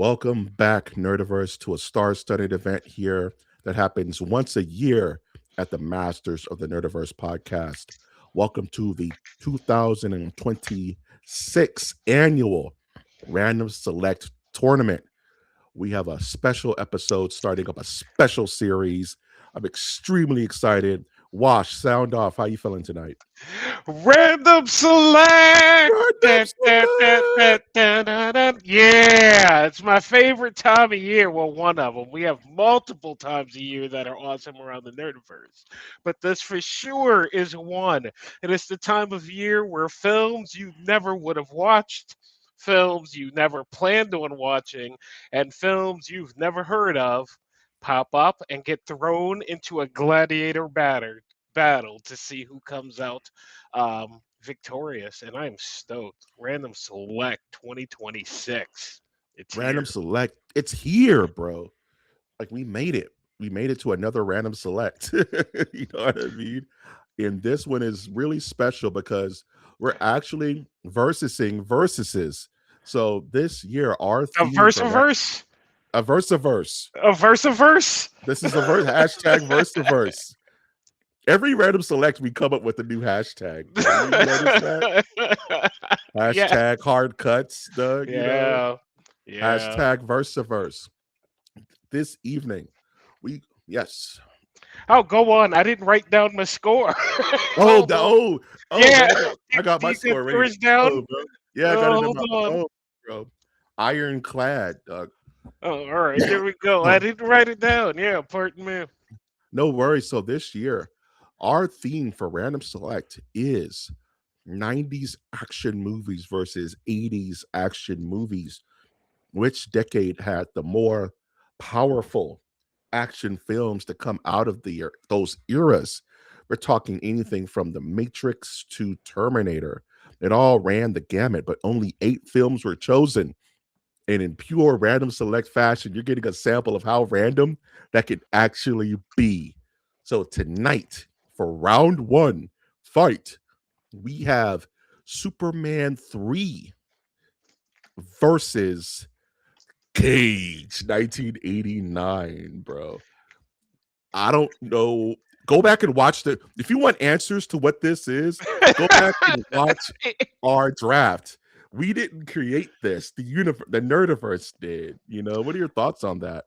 Welcome back, Nerdiverse, to a star-studded event here that happens once a year at the Masters of the Nerdiverse podcast. Welcome to the 2026 annual Random Select Tournament. We have a special episode starting up a special series. I'm extremely excited. Wash, sound off. How you feeling tonight? Random select. Random Dun, dun, dun, dun, Select! dun, dun, dun. Yeah, it's my favorite time of year. Well, one of them. We have multiple times a year that are awesome around the Nerdiverse, but this for sure is one. And it's the time of year where films you never would have watched, films you never planned on watching, and films you've never heard of pop up and get thrown into a gladiator battle to see who comes out victorious. And I'm stoked. Random Select 2026. It's Random here. Select. It's here, bro. Like we made it. We made it to another random select. You know what I mean? And this one is really special because we're actually versing versuses. So this year, our A theme for verse, a verse. a verse. This is a verse hashtag verse. Every random select, we come up with a new hashtag, bro. You notice that? Yeah, Hashtag hard cuts, Doug. yeah, yeah. Hashtag verse. This evening, we yes. Oh, go on. I didn't write down my score. Oh, Hold on. man, Yeah, I got do my you get score right here. yours down? Oh, bro. Yeah, I got it in Hold my on. phone, bro. Ironclad, Doug. Oh, all right. Here we go. I didn't write it down. Yeah, pardon me. No worries. So this year, our theme for Random Select is 90s action movies versus 80s action movies. Which decade had the more powerful action films to come out of those eras? We're talking anything from The Matrix to Terminator. It all ran the gamut, but only 8 films were chosen. And in pure random select fashion, you're getting a sample of how random that could actually be. So tonight, for round one fight, we have Superman 3 versus Cage 1989, bro. I don't know. Go back and watch if you want answers to what this is, go back and watch our draft. We didn't create this. The Nerdiverse did. What are your thoughts on that?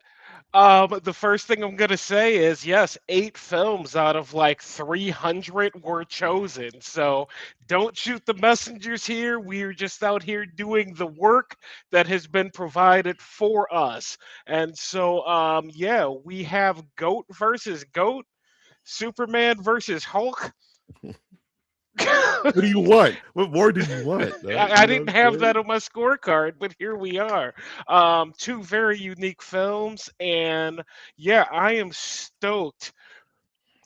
The first thing I'm gonna say is yes, 8 films out of like 300 were chosen. So don't shoot the messengers here. We're just out here doing the work that has been provided for us. And so, yeah, we have Goat versus Goat, Superman versus Hulk. What do you want? What more do you want? I You know didn't what have I'm that saying? on my scorecard, but here we are. Two very unique films, and yeah, I am stoked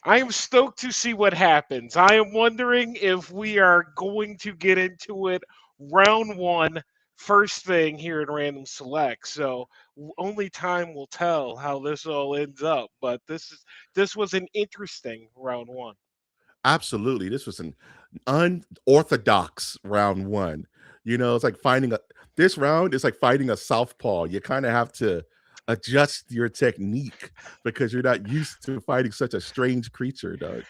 to see what happens. I am wondering if we are going to get into it round one, first thing here in Random Select. So only time will tell how this all ends up. But this was an interesting round one. Absolutely. This was an unorthodox round one. It's like this round is like fighting a southpaw. You kind of have to adjust your technique because you're not used to fighting such a strange creature, Doug.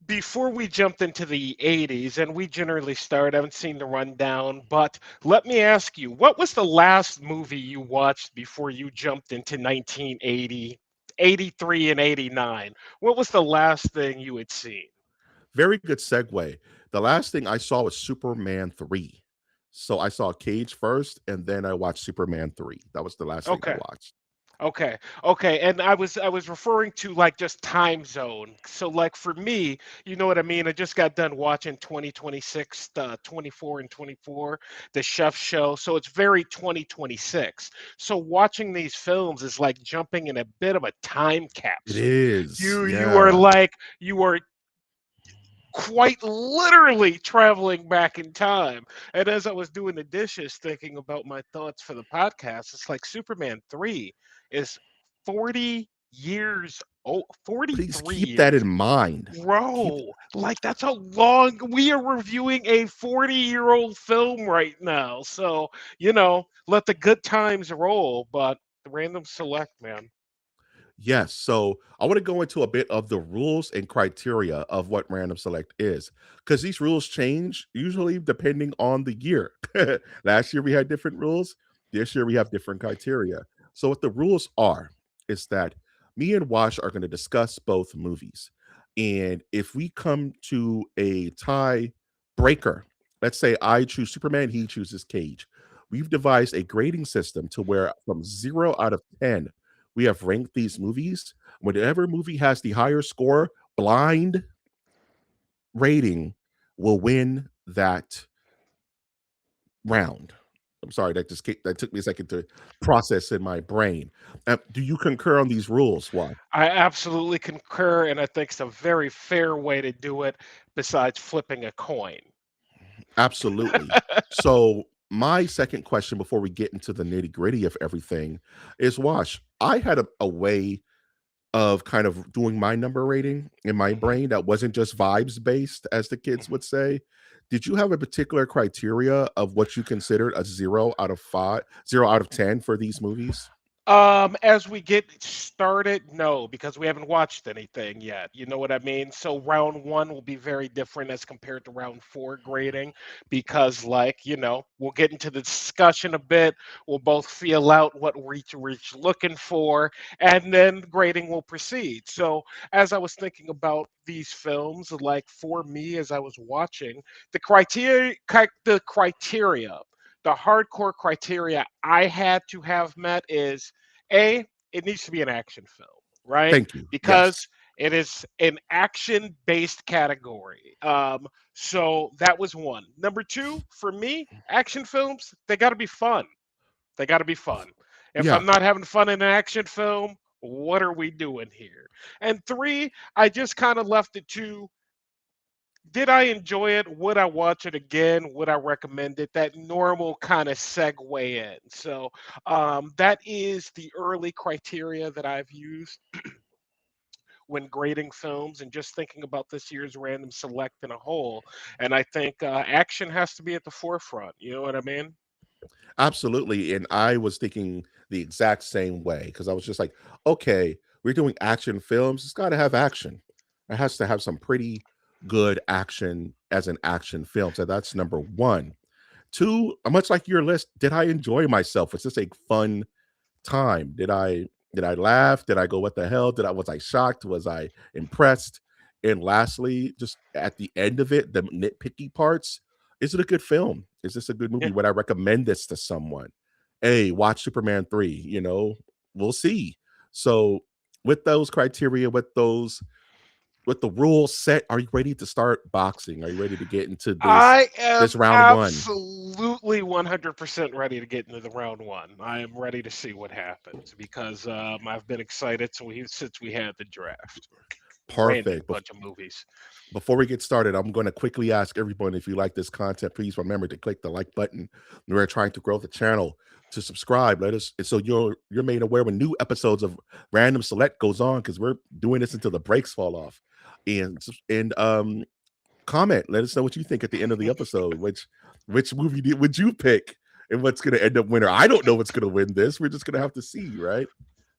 Before we jumped into the 80s, and we generally start, I haven't seen the rundown, but let me ask you, what was the last movie you watched before you jumped into 1980, 83, and 89? What was the last thing you had seen? Very good segue. The last thing I saw was Superman 3. So I saw Cage first and then I watched Superman 3. That was the last thing I Okay. watched. Okay, and I was referring to like just time zone. So like for me, you know what I mean. I just got done watching 2026, 24 and 24, the Chef Show. So it's very 2026. So watching these films is like jumping in a bit of a time It capsule. is. You are Yeah. like you are quite literally traveling back in time. And as I was doing the dishes, thinking about my thoughts for the podcast, it's like Superman 3 is 40 years Oh, Please 43 keep that years. in mind. Keep Bro, like that's a long we are reviewing a 40-year-old film right now. So, let the good times roll, but the random select, man. Yes. So I want to go into a bit of the rules and criteria of what random select is, because these rules change usually depending on the year. Last year we had different rules. This year we have different criteria. So what the rules are is that me and Wash are going to discuss both movies. And if we come to a tie breaker, let's say I choose Superman, he chooses Cage. We've devised a grading system to where from 0 out of 10 we have ranked these movies. Whatever movie has the higher score, blind rating will win that round. I'm sorry, that took me a second to process in my brain. Do you concur on these rules? Why? I absolutely concur, and I think it's a very fair way to do it besides flipping a coin. Absolutely. So my second question before we get into the nitty gritty of everything is, Wash, I had a way of kind of doing my number rating in my Mhm, brain that wasn't just vibes based, as the kids mhm. would say. Did you have a particular criteria of what you considered a 0 out of 5, 0 out of 10 for these movies? As we get started, no, because we haven't watched anything yet. You know what I mean? So round one will be very different as compared to round four grading because, like, we'll get into the discussion a bit. We'll both feel out what we're each looking for, and then grading will proceed. So, as I was thinking about these films, like for me, as I was watching, the criteria, the hardcore criteria I had to have met is a, it needs to be an action film, right? Thank you. Yes. Because it is an action based category. So that was one. Number two, for me, action films, they got to be fun. They got to be fun. If Yeah. I'm not having fun in an action film, what are we doing here? And three, I just kind of left it to, did I enjoy it? Would I watch it again? Would I recommend it? That normal kind of segue in. So that is the early criteria that I've used when grading films and just thinking about this year's random select in a whole. And I think action has to be at the forefront. You know what I mean? Absolutely, and I was thinking the exact same way because I was just like, "Okay, we're doing action films, it's gotta have action. It has to have some pretty good action as an action film," so that's number 1. 2, much like your list, did I enjoy myself? Was this a fun time? Did I laugh? Did I go, "What the hell?" Was I shocked? Was I impressed? And lastly, just at the end of it, the nitpicky parts, is it a good film? Is this a good movie? Yeah. Would I recommend this to someone? Hey, watch Superman 3, we'll see. So, with those criteria, with the rules set, are you ready to start boxing? Are you ready to get into I this am round 1? absolutely 100% ready to get into the round one. I am ready to see what happens because I've been excited since we had the draft. Random Perfect. bunch of movies. Before we get started, I'm going to quickly ask everyone, if you like this content, please remember to click the like button. We're trying to grow the channel. To subscribe, let us so you're made aware when new episodes of Random Select goes on, because we're doing this until the brakes fall off. And comment. Let us know what you think at the end of the episode. Which movie would you pick, and what's going to end up winner? I don't know what's going to win this. We're just going to have to see, right?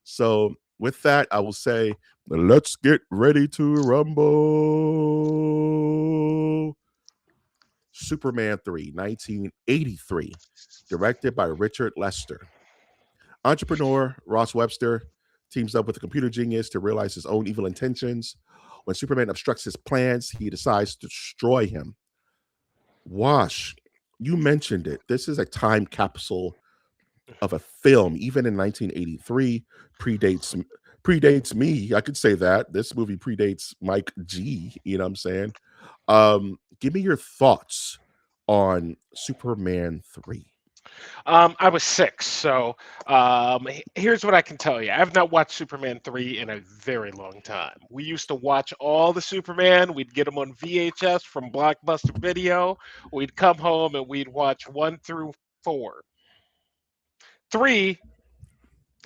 So with that, I will say, let's get ready to rumble. Superman 3, 1983, directed by Richard Lester. Entrepreneur Ross Webster teams up with a computer genius to realize his own evil intentions. When Superman obstructs his plans, he decides to destroy him. Wash, you mentioned it. This is a time capsule of a film, even in 1983, predates predates me. I could say that this movie predates Mike G. You know what I'm saying? Give me your thoughts on Superman 3. I was six, so here's what I can tell you. I've not watched Superman 3 in a very long time. We used to watch all the Superman. We'd get them on VHS from Blockbuster Video. We'd come home and we'd watch 1 through 4. 3,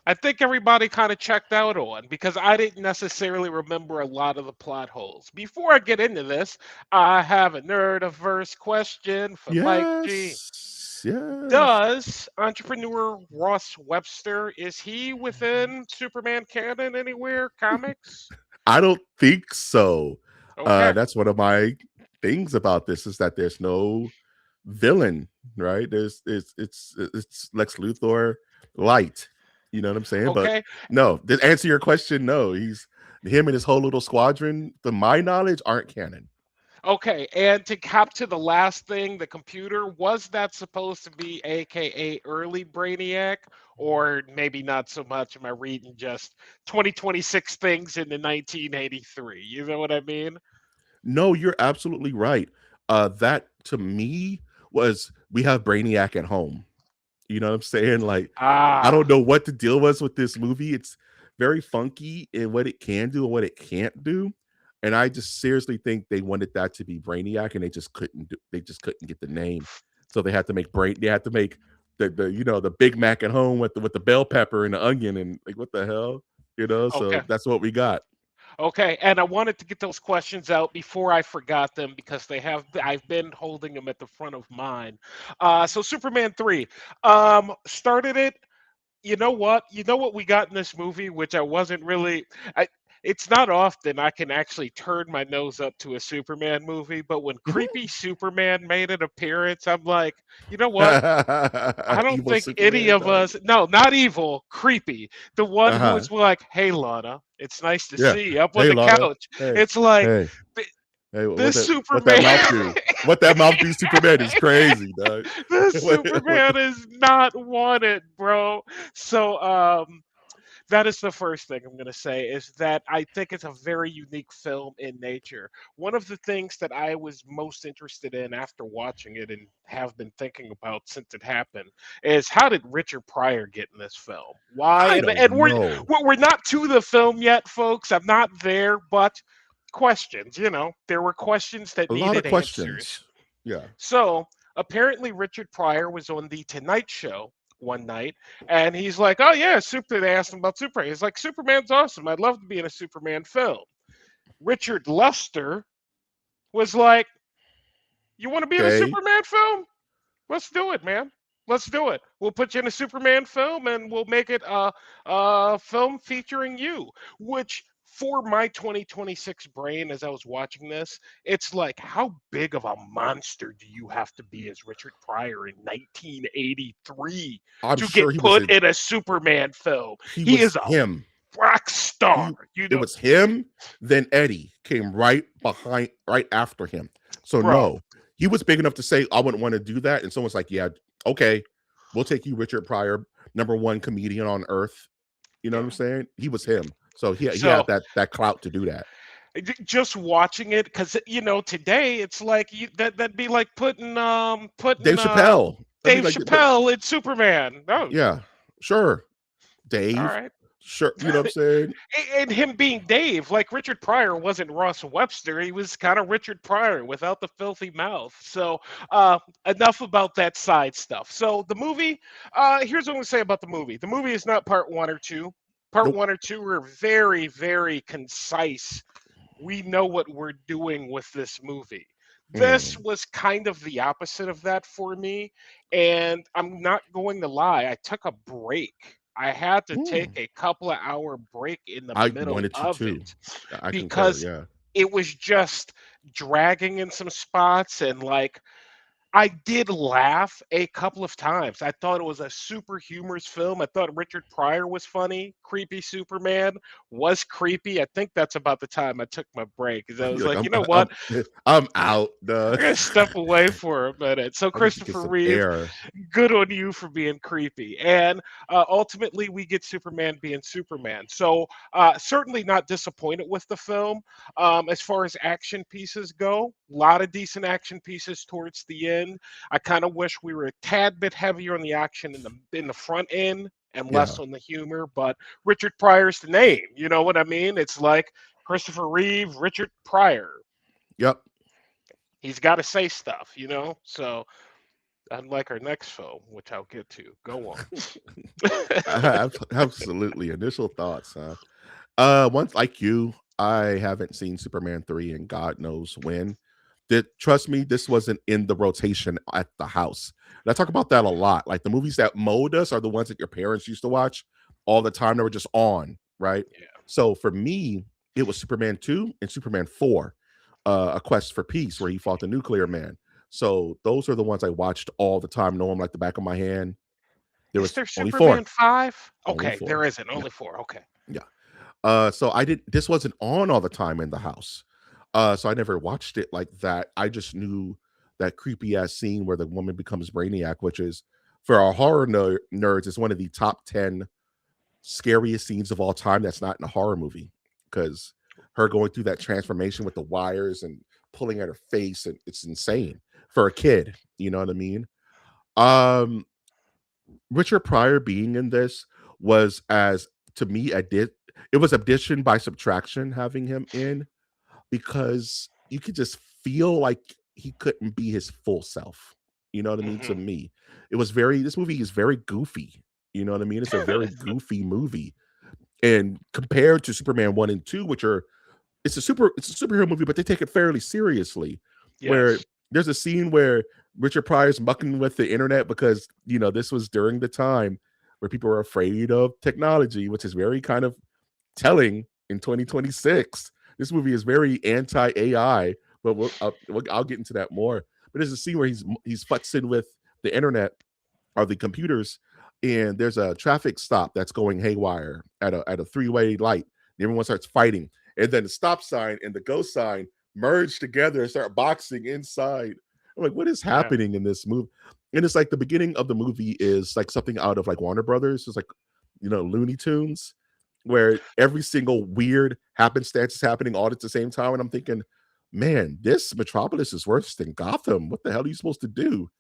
I think everybody kind of checked out on because I didn't necessarily remember a lot of the plot holes. Before I get into this, I have a nerdiverse question for Mike G. Yes, yes. Does entrepreneur Ross Webster is he within Superman canon anywhere? Comics? I don't think so. Okay, That's one of my things about this is that there's no villain, right? There's it's Lex Luthor light. You know what I'm saying? But okay, no, to answer your question, no, he's him and his whole little squadron, to my knowledge, aren't canon. okay. And to cap to the last thing, the computer, was that supposed to be AKA early Brainiac? Or maybe not so much? Am I reading just 2026 things in the 1983? You know what I mean? No, you're absolutely right. That to me was we have Brainiac at home. You know what I'm saying? Like, I don't Ah, know what the deal was with this movie. It's very funky in what it can do and what it can't do. And I just seriously think they wanted that to be Brainiac, and they just couldn't get the name. So they had to make the Big Mac at home with the bell pepper and the onion, and like, what the hell? So okay. that's what we got. Okay, and I wanted to get those questions out before I forgot them because I've been holding them at the front of mine. So Superman 3 started it. You know what? You know what we got in this movie, which I wasn't really. I, it's not often I can actually turn my nose up to a Superman movie, but when creepy Superman made an appearance, I'm like, you know what? I don't Evil think any Superman of dog. us, no, not evil, creepy. The one who Uh-huh. was like, "Hey, Lana, it's nice to Yeah. see you up on Hey, the Lana. couch." Hey. It's like Hey. th- Hey, this what that Superman, mouth do? What that mouth do, Superman is crazy, dog. this What Superman is not wanted, bro. So, that is the first thing I'm going to say is that I think it's a very unique film in nature. One of the things that I was most interested in after watching it and have been thinking about since it happened is how did Richard Pryor get in this film? Why? I And don't and know. we're not to the film yet, folks. I'm not there, but questions. There were questions that A lot of needed answers. questions. Yeah. So apparently, Richard Pryor was on the Tonight Show one night, and he's like, "Oh yeah, Super." They asked him about Superman. He's like, "Superman's awesome. I'd love to be in a Superman film." Richard Lester was like, "You want to be in a Okay. Superman film? Let's do it, man. Let's do it. We'll put you in a Superman film, and we'll make it a film featuring you." Which, for my 2026 brain, as I was watching this, it's like, how big of a monster do you have to be as Richard Pryor in 1983 I'm to sure get put in a Superman film? he He was is a him. rock star. He it was him, then Eddie came right after him. So Bro. no, he was big enough to say, I wouldn't want to do that. And someone's like, yeah, okay, we'll take you, Richard Pryor, number one comedian on earth. You know what I'm Yeah. saying? He was him. So he So had that clout to do that. just watching it, because today it's like that'd be like putting Dave Chappelle. That'd be Dave like, but Chappelle in Superman. No, yeah, sure. all Dave, right. sure. You know what I'm saying? And him being Dave, like Richard Pryor wasn't Ross Webster. He was kind of Richard Pryor without the filthy mouth. So enough about that side stuff. So the movie, here's what I'm gonna say about the movie. The movie is not part one or two. Part Nope. one or two are very, very concise. We know what we're doing with this movie. This Mm. was kind of the opposite of that for me. And I'm not going to lie, I took a break. I had to take Mm. a couple of hour break in the I middle wanted to of too. it I concur. because Yeah. it was just dragging in some spots, and like I did laugh a couple of times. I thought it was a super humorous film. I thought Richard Pryor was funny. Creepy Superman was creepy. I think that's about the time I took my break because I was You're like, like, you know what? I'm out, dog. I'm gonna step away for a minute. So I need to get Christopher some Reeve, air. good on you for being creepy. And ultimately, we get Superman being Superman. So certainly not disappointed with the film. As far as action pieces go, a lot of decent action pieces towards the end. I kind of wish we were a tad bit heavier on the action in the front end and less Yeah. on the humor. But Richard Pryor's the name. You know what I mean? It's like Christopher Reeve, Richard Pryor. Yep. He's got to say stuff. So Unlike our next film, which I'll get to. Go on. Absolutely. Initial thoughts, huh? Once like you, I haven't seen Superman 3 and God knows when. Trust me, this wasn't in the rotation at the house. And I talk about that a lot. Like the movies that mold us are the ones that your parents used to watch all the time. They were just on, right? Yeah. So for me, it was Superman 2 and Superman 4, A Quest for Peace, where he fought the nuclear man. So those are the ones I watched all the time, know them like the back of my hand. There Is was there only four. Superman 5? Only Okay, four. there isn't. Yeah. Only 4. Okay. Yeah. So I did this wasn't on all the time in the house. So I never watched it like that. I just knew that creepy ass scene where the woman becomes Brainiac, which is for our horror nerds, is one of the top 10 scariest scenes of all time that's not in a horror movie. Because her going through that transformation with the wires and pulling at her face, and it's insane for a kid. You know what I mean? Um, Richard Pryor being in this was, as to me, it was addition by subtraction having him in, because you could just feel like he couldn't be his full self. You know what I mean? To Hmm. me, this movie is very goofy. You know what I mean? It's a very goofy movie. And compared to Superman 1 and 2, which are it's a superhero movie, but they take it fairly seriously. Where Yes. there's a scene where Richard Pryor's mucking with the internet because this was during the time where people were afraid of technology, which is very kind of telling in 2026. This movie is very anti AI, but I'll get into that more. But there's a scene where he's futzing with the internet or the computers, and there's a traffic stop that's going haywire at a three-way light. And everyone starts fighting, and then the stop sign and the go sign merge together and start boxing inside. I'm like, what is Yeah. happening in this movie? And it's like the beginning of the movie is like something out of like Warner Brothers. It's like Looney Tunes, where every single weird happenstance is happening all at the same time. And I'm thinking, man, this Metropolis is worse than Gotham. What the hell are you supposed to do?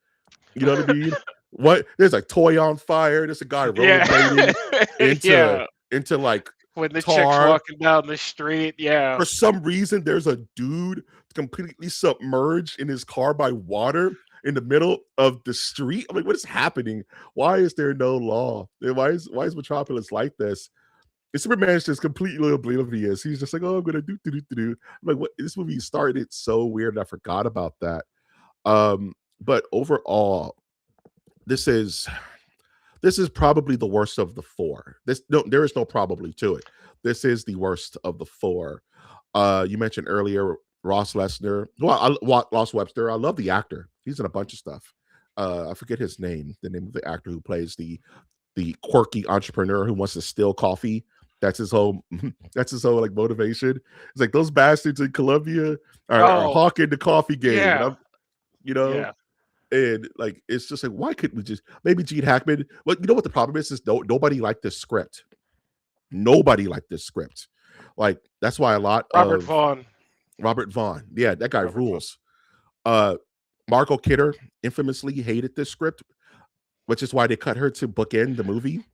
You know what I mean? What There's a toy on fire. There's a guy Yeah. rollerblading into Yeah. like When the chick's tar. walking down the street. Yeah. For some reason, there's a dude completely submerged in his car by water in the middle of the street. I'm like, what is happening? Why is there no law? Why is Metropolis like this? And Superman's just completely oblivious. He's just like, oh, I'm gonna do. I'm like, what? This movie started so weird, and I forgot about that. But overall, this is probably the worst of the four. There is no probably to it. This is the worst of the four. You mentioned earlier Ross Lesnar. Ross Webster. I love the actor. He's in a bunch of stuff. I forget his name. The name of the actor who plays the quirky entrepreneur who wants to steal coffee. That's his whole. That's his whole like motivation. It's like those bastards in Colombia are Oh, hawking the coffee game, and yeah. I'm, you know, Yeah. and like it's just like, why couldn't we just maybe Gene Hackman? Well, you know what the problem is nobody liked this script. Nobody liked this script. Like that's why a lot Robert of Vaughn. Robert Vaughn, yeah, that guy Robert Vaughn. rules. Uh, Margot Kidder infamously hated this script, which is why they cut her to bookend the movie,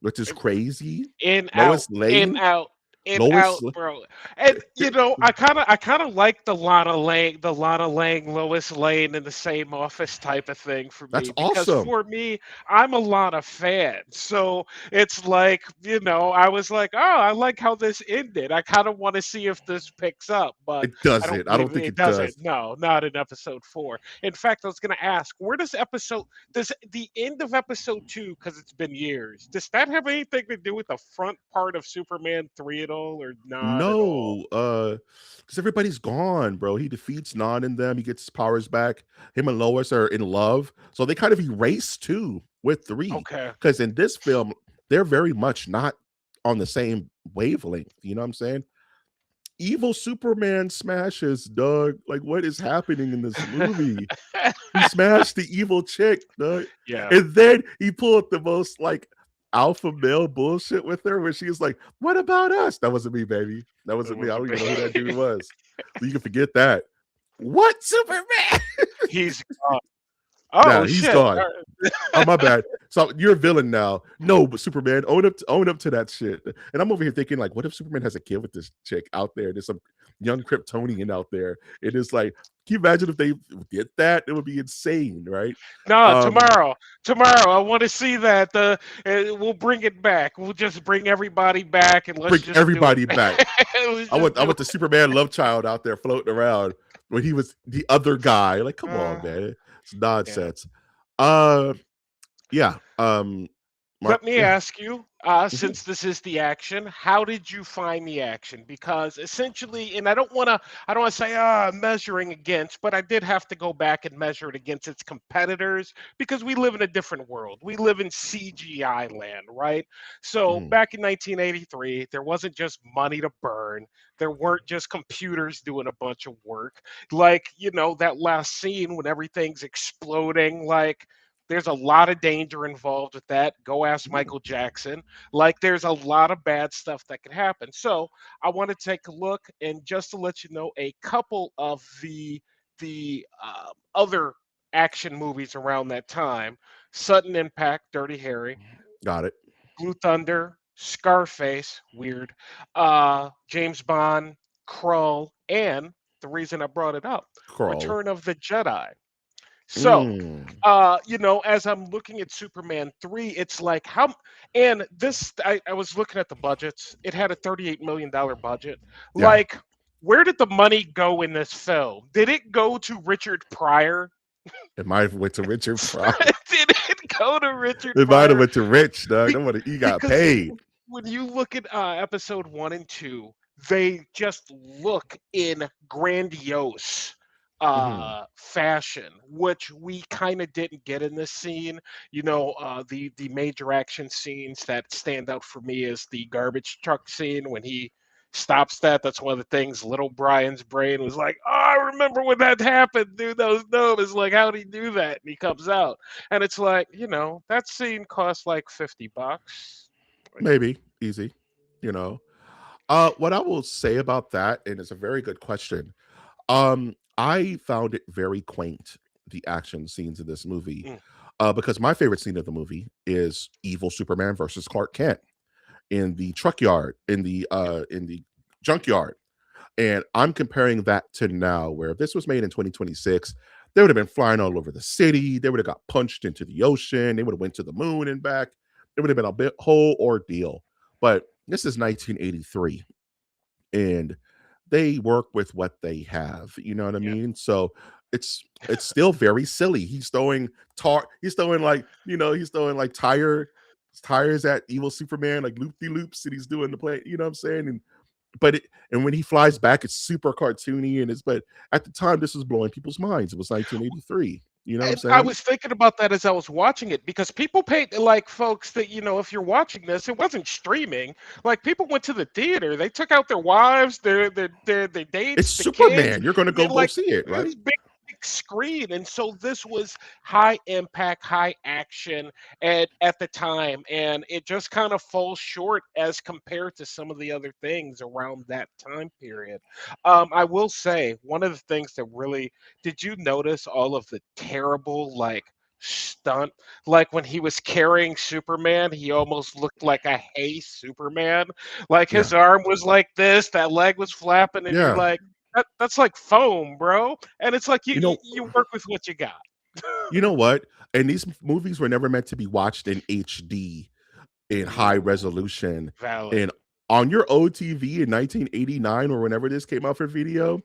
which is crazy. In, out, Lois in, Lane, out, in, Lois, out, bro. And I kind of like the Lana Lang, Lois Lane in the same office type of thing for that's me, because awesome. for me, I'm a Lana fan, so it's like, I was like, oh, I like how this ended. I kind of want to see if this picks up, but It I don't doesn't. I don't believe think it it doesn't. does. No, not in episode 4. In fact, I was going to ask, where does the end of episode 2, because it's been years, does that have anything to do with the front part of Superman 3 at all, or not at all? No, because everybody's gone, bro. He defeats Non in them. He gets his powers back. Him and Lois are in love, so they kind of erase two with three. Okay. Because in this film, they're very much not on the same wavelength. You know what I'm saying? Evil Superman smashes, Doug. Like, what is happening in this movie? He smashed the evil chick, Doug. Yeah. And then he pulled the most like alpha male bullshit with her where she was like, what about us? That wasn't me, baby. That That wasn't me. I don't wasn't even know who that dude me. was. So you can forget that. What Superman? He's gone. Nah, Oh he's shit. gone. Oh, my bad. So you're a villain now. No, but Superman, own up to that shit. And I'm over here thinking, like, what if Superman has a kid with this chick out there? There's some young Kryptonian out there. It is like, can you imagine if they did that? It would be insane, right? No, Um, tomorrow. I want to see that. We'll bring it back. We'll just bring everybody back and let's bring just do it. everybody back. Let's just I do want the Superman love child out there floating around when he was the other guy. Like, it. come on, man. It's Yeah. nonsense. Uh yeah. Mark, Let me yeah. ask you, Mhm. since this is the action, how did you find the action? Because essentially, and I don't want to say measuring against, but I did have to go back and measure it against its competitors because we live in a different world. We live in CGI land, right? So Mhm. back in 1983, there wasn't just money to burn. There weren't just computers doing a bunch of work. Like, that last scene when everything's exploding, like there's a lot of danger involved with that. Go ask Michael Jackson. Like, there's a lot of bad stuff that can happen. So, I want to take a look and just to let you know a couple of the other action movies around that time: Sudden Impact, Dirty Harry; Got it. Blue Thunder; Scarface, weird; James Bond; Krull; and the reason I brought it up, Crawl. Return of the Jedi. So, Mm. as I'm looking at Superman 3, it's like how, and this, I was looking at the budgets. It had a $38 million budget. Yeah. Like, where did the money go in this film? Did it go to Richard Pryor? It might have went to Richard Pryor. Did it go to Richard It might have Pryor? went to Rich, dog. Be- He got because paid. when you look at episode 1 and 2, they just look in grandiose Mhm. fashion, which we kind of didn't get in this scene. The major action scenes that stand out for me is the garbage truck scene when he stops that. That's one of the things little Brian's brain was like, oh, I remember when that happened, dude. That was dope. It's like, how'd he do that? And he comes out. And it's like, that scene cost like $50. Like, Maybe. Easy. You know. What I will say about that, and it's a very good question. I found it very quaint, the action scenes in this movie. mm, Because my favorite scene of the movie is evil Superman versus Clark Kent in the truck yard, in the junkyard. And I'm comparing that to now, where if this was made in 2026, they would have been flying all over the city. They would have got punched into the ocean. They would have went to the moon and back. It would have been a bit whole ordeal. But this is 1983, and they work with what they have. You know what I yeah. mean? So it's still very silly. He's throwing like he's throwing like tires at evil Superman, like loop de loops, and he's doing the play. You know what I'm saying? And when he flies back, it's super cartoony, and it's but at the time this was blowing people's minds. It was 1983. You know what I'm And I saying? was thinking about that as I was watching it because people paid, like, folks that, if you're watching this, it wasn't streaming. Like, people went to the theater. They took out their wives, their It's dates, the kids, Superman. You're gonna and they go like see it, this right? big screen. And so this was high impact, high action at the time. And it just kind of falls short as compared to some of the other things around that time period. I will say one of the things that really, did you notice all of the terrible, like, stunt? Like when he was carrying Superman, he almost looked like a Hey Superman. Like Yeah. his arm was like this, that leg was flapping, and you're Yeah. like, that's like foam, bro. And it's like you You you, know, you work with what you got. you know what? And these movies were never meant to be watched in HD, in high Ooh, resolution. valid. And on your OTV in 1989 or whenever this came out for video,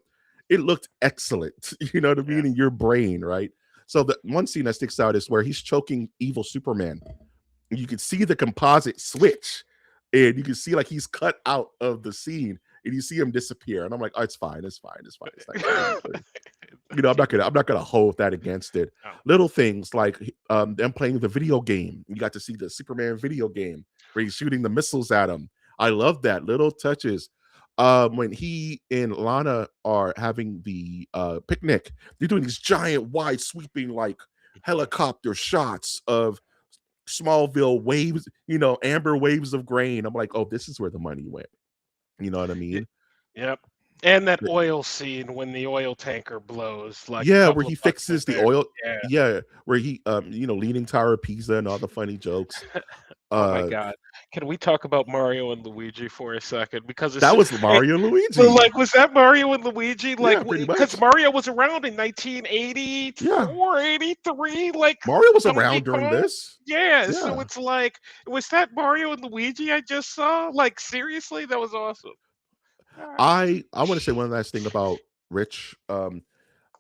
it looked excellent. You know what I Yeah. mean? In your brain, right? So the one scene that sticks out is where he's choking evil Superman. You can see the composite switch, and you can see like he's cut out of the scene, and you see him disappear. And I'm like, oh, it's fine, it's fine, it's fine. It's 1983. I'm not gonna hold that against it. Oh, Little things like them playing the video game. You got to see the Superman video game where he's shooting the missiles at him. I love that little touches. When he and Lana are having the picnic, they're doing these giant, wide, sweeping like helicopter shots of Smallville waves, amber waves of grain. I'm like, oh, this is where the money went. You know what I yeah. mean? Yep. And that oil scene when the oil tanker blows, like a Yeah, where couple he of bucks in fixes the there. oil. Yeah. Yeah, where he leaning tower of Pisa and all the funny jokes. Oh my Uh god. Can we talk about Mario and Luigi for a second? Because that was it, Mario and but Luigi. like, was that Mario and Luigi? Like, Yeah, pretty because much. Mario was around in Yeah. 1984, 83, like Mario was Donkey around during Kong. this. Yeah, so Yeah. it's like, was that Mario and Luigi I just saw? Like, seriously, that was awesome. All right. I want to say one last thing about Rich.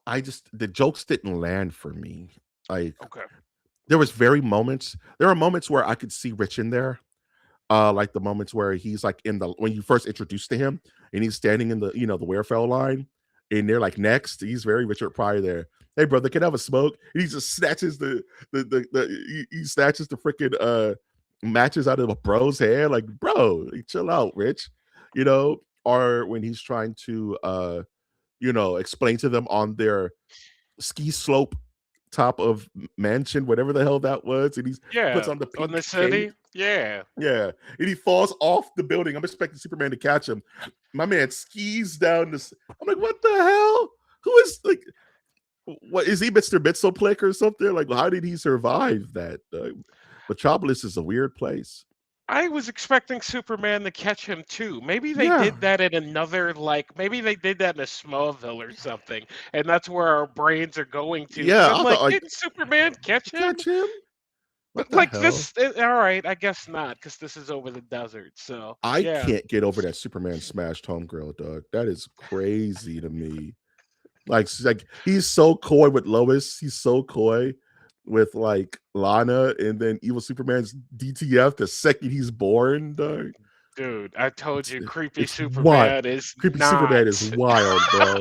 I just the jokes didn't land for me. Like Okay. there are moments where I could see Rich in there. Like the moments where he's like in the when you first introduced to him and he's standing in the the Wearfell line and they're like next. He's very Richard Pryor there. Hey brother, can I have a smoke? And he just snatches he snatches the freaking matches out of a bro's hand. Like, bro, like, chill out, Rich. You know, or when he's trying to explain to them on their ski slope top of mansion, whatever the hell that was, and he puts Yeah, on the on the pink cape. city. Yeah. Yeah, and he falls off the building. I'm expecting Superman to catch him. My man skis down this. I'm like, what the hell? Who is like? What is he, Mister Mitzelplick or something? Like, how did he survive that? Metropolis is a weird place. I was expecting Superman to catch him too. Maybe they Yeah, did that in another, like, maybe they did that in a Smallville or something, and that's where our brains are going to. Because yeah. I'm I like, thought like didn't Superman catch him? catch him. What But the like hell? this, all right, I guess not, because this is over the desert. So I yeah, can't get over that Superman smashed homegirl, dog. That is crazy to me. Like he's so coy with Lois. He's so coy with like Lana, and then Evil Superman's DTF the second he's born. Dog. dude, I told It's you, creepy it's wild. Superman is Creepy not, Superman is wild, bro.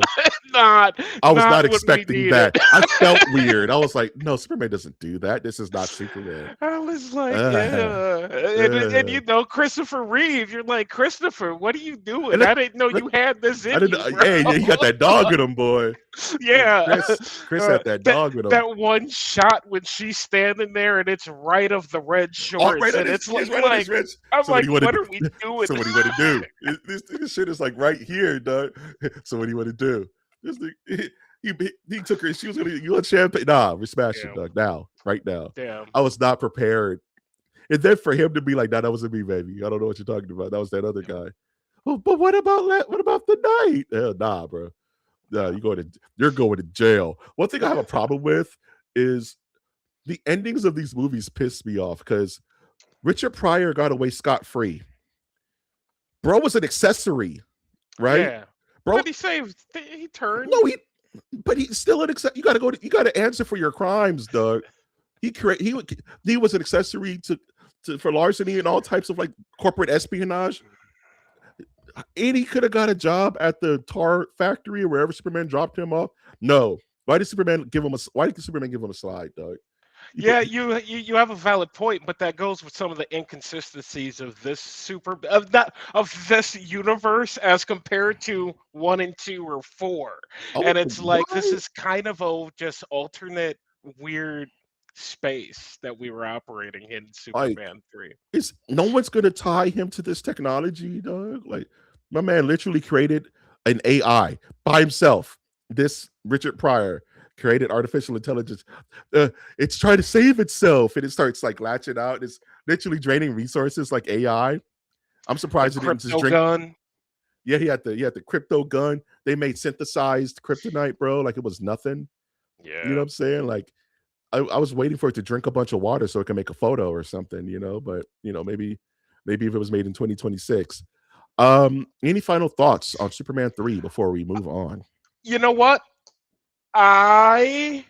not, I was not not what we expecting needed. that. I felt weird. I was like, no, Superman doesn't do that. This is not Superman. I was like, Uh, yeah. And uh. you know, Christopher Reeve, you're like, Christopher, what are you And doing? let, I didn't know let, you had this I in didn't. you, bro. Hey, yeah, he got that dog in him, boy. Yeah. Chris had that That dog in him. that one shot when she's standing there and it's right of the red Oh, shorts, and it's it's right on his like wrist. I'm So what like, do you want to what do? are we doing? So what do you want to do? This shit is like right here, dog. So what do you want to do? This thing, he took her. She was gonna. You want champagne? Nah, we smash it, Damn, dog. Now, right now. damn. I was not prepared. And then for him to be like, "Nah, that wasn't me, baby. I don't know what you're talking about. That was that other guy." Oh, but what about the night? Hell, nah, bro. Nah, you're going to jail. One thing I have a problem with is the endings of these movies piss me off because Richard Pryor got away scot free. Bro was an accessory, right? Yeah. Bro, But he saved. He turned. no, but he's still an accessory. You got to answer for your crimes, Doug. He was an accessory to for larceny and all types of like corporate espionage. And he could have got a job at the tar factory or wherever Superman dropped him off. No, why did Superman give him a? Why did Superman give him a slide, Doug? Yeah, you have a valid point, but that goes with some of the inconsistencies of this of this universe as compared to 1 and 2 or 4. Oh, And it's like this what? is kind of a just alternate weird space that we were operating in Like, Superman 3. it's no one's gonna tie him to this technology, dog. Like, my man literally created an AI by himself. This Richard Pryor created artificial intelligence. It's trying to save itself, and it starts like latching out. It's literally draining resources like AI. I'm The surprised it didn't just crypto drink. gun. Yeah, he had the crypto gun. They made synthesized kryptonite, bro. Like it was nothing. You know what Yeah. I'm saying? Like I was waiting for it to drink a bunch of water so it can make a photo or something, but maybe if it was made in 2026. Any final thoughts on Superman 3 before we move on? You know what? I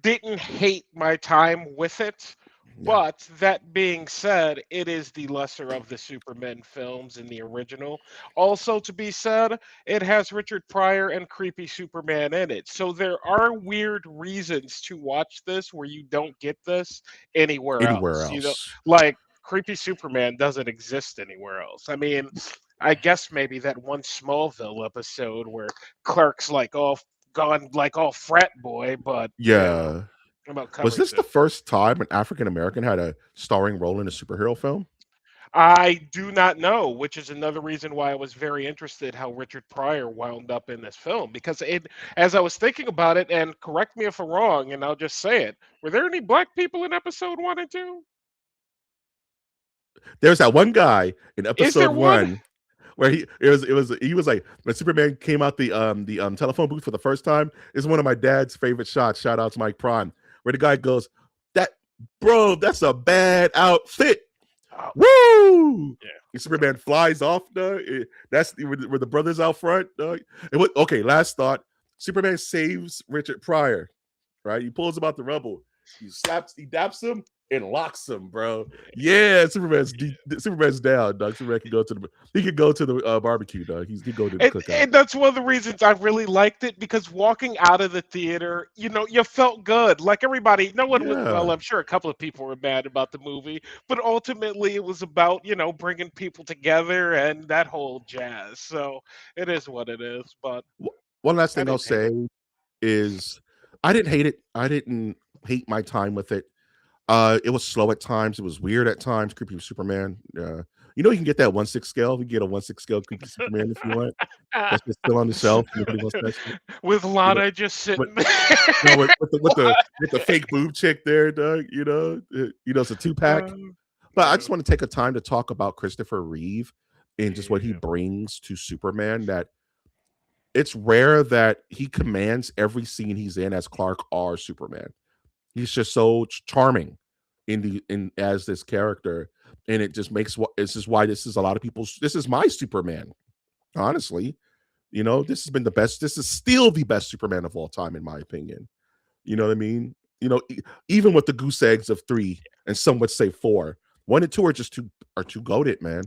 didn't hate my time with it. Yeah. But that being said, it is the lesser of the Superman films in the original. Also, to be said, it has Richard Pryor and creepy Superman in it. So there are weird reasons to watch this where you don't get this anywhere Anywhere else. else. Like creepy Superman doesn't exist anywhere else. I mean, I guess maybe that one Smallville episode where Clark's like all gone like all frat boy, but Yeah. about Was comic this the book. first time an African American had a starring role in a superhero film? I do not know, which is another reason why I was very interested how Richard Pryor wound up in this film. Because as I was thinking about it, and correct me if I'm wrong, and I'll just say it, were there any black people in episode one and two? There's that one guy in Is there episode one? one where he was like when Superman came out the telephone booth for the first time. Is one of my dad's favorite shots. Shout out to Mike Prime, where the guy goes, "That bro, that's a bad outfit." Oh, Woo! yeah. And Superman flies off. That's where the brothers out front. Okay, last thought. Superman saves Richard Pryor. Right, he pulls him out the rubble. He daps him and locks him, bro. Yeah, Superman's down, dog. Superman can go to the barbecue, dog. He can go to the cookout. And that's one of the reasons I really liked it because walking out of the theater, you felt good. Like everybody, no one was, well, Yeah. I'm sure a couple of people were mad about the movie, but ultimately it was about, bringing people together and that whole jazz. So it is what it is, but One last I thing I'll didn't hate it. say is I didn't hate it. I didn't hate my time with it. It was slow at times. It was weird at times. Creepy Superman. You can get that 1/6 scale. You can get a 1/6 scale Creepy Superman if you want. That's just still on the shelf. Nobody wants that shit. With You know, Lana just but sitting no, there. with the fake boob chick there, Doug. It's a 2-pack. But I just want to take a time to talk about Christopher Reeve and just what he Yeah. brings to Superman. That it's rare that he commands every scene he's in as Clark or Superman. He's just so charming in as this character, and it just makes what this is why this is a lot of people's. This is my Superman, honestly. This has been the best. This is still the best Superman of all time, in my opinion. You know what I mean? Even with the goose eggs of 3, and some would say 4, 1 and 2 are too goated, man.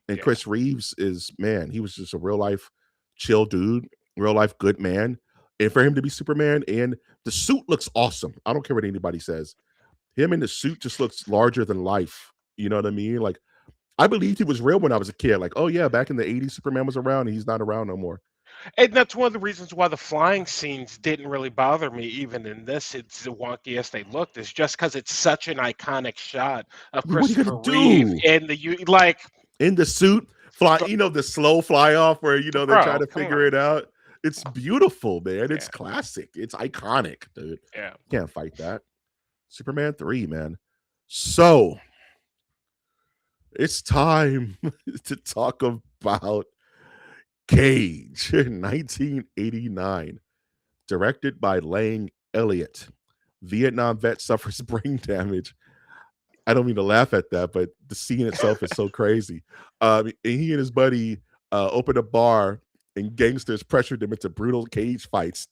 And Yeah. Chris Reeves is, man, he was just a real life chill dude, real life good man. And for him to be Superman, and the suit looks awesome. I don't care what anybody says. Him in the suit just looks larger than life. You know what I mean? Like, I believed he was real when I was a kid. Like, oh yeah, back in the 80s, Superman was around and he's not around no more. And that's one of the reasons why the flying scenes didn't really bother me, even in this. It's the wonky as they looked, is just because it's such an iconic shot of What are you gonna Christopher Reeve do? in like, In the suit, fly, bro, the slow fly off where they're trying to come figure on. it out. It's beautiful, man. It's Yeah, classic. It's iconic, dude. yeah. Can't fight that. Superman 3, man. So it's time to talk about Cage in 1989, directed by Lang Elliott. Vietnam vet suffers brain damage. I don't mean to laugh at that, but the scene itself is so crazy. And he and his buddy opened a bar, and gangsters pressured them into brutal cage fights.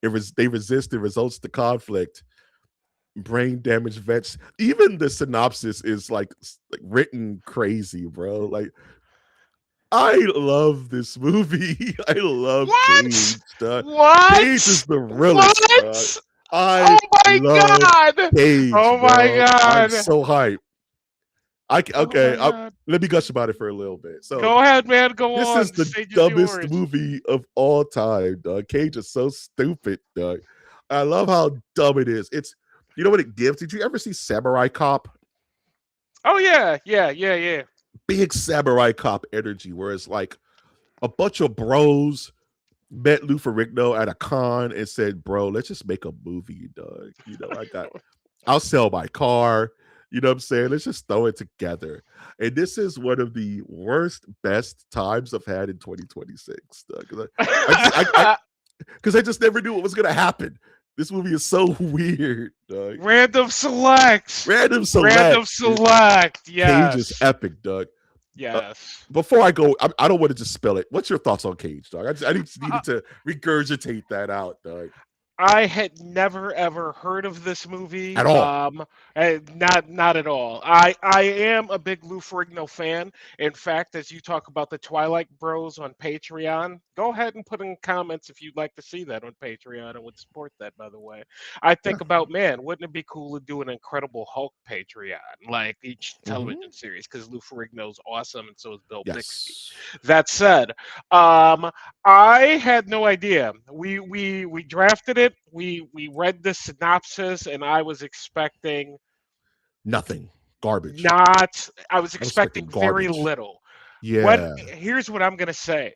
They resist. It results to conflict. Brain damage vets. Even the synopsis is like written crazy, bro. Like, I love this movie. I love What? Cage. Dog. Cage What? is the realest, dog. What? I Oh my love God! Cage, Oh my bro. I'm God! so hyped. Oh my Okay. God! Let me gush about it for a little bit. So Go ahead, man. Go this is on. the Stage is dumbest yours. movie of all time, dog. Cage is so stupid, dog. I love how dumb it is. You know what it gives? Did you ever see Samurai Cop? Oh yeah, yeah, yeah, yeah. Big Samurai Cop energy, where it's like a bunch of bros met Lou Ferrigno at a con and said, "Bro, let's just make a movie, dog. I'll sell my car. You know what I'm saying? Let's just throw it together." And this is one of the worst, best times I've had in 2026. Because I just never knew what was gonna happen. This movie is so weird, dog. Random select. Random Random select. select. Cage is Yes. epic, Doug. Yes. Before I go, I don't want to just spill it. What's your thoughts on Cage, dog? I Uh, needed to regurgitate that out, dog. I had never ever heard of this movie. At all. Not at all. I am a big Lou Ferrigno fan. In fact, as you talk about the Twilight Bros on Patreon, go ahead and put in comments if you'd like to see that on Patreon. I would support that, by the way. I Yeah. think about, man, wouldn't it be cool to do an Incredible Hulk Patreon, like each Mhm. television series? Because Lou Ferrigno's awesome, and so is Bill Bixby. Yes. That said, um, I had no idea. We drafted it. We read the synopsis, and I was expecting Nothing. Garbage. Not. I was I was expecting expecting very garbage. little. Yeah. Here's what I'm gonna say.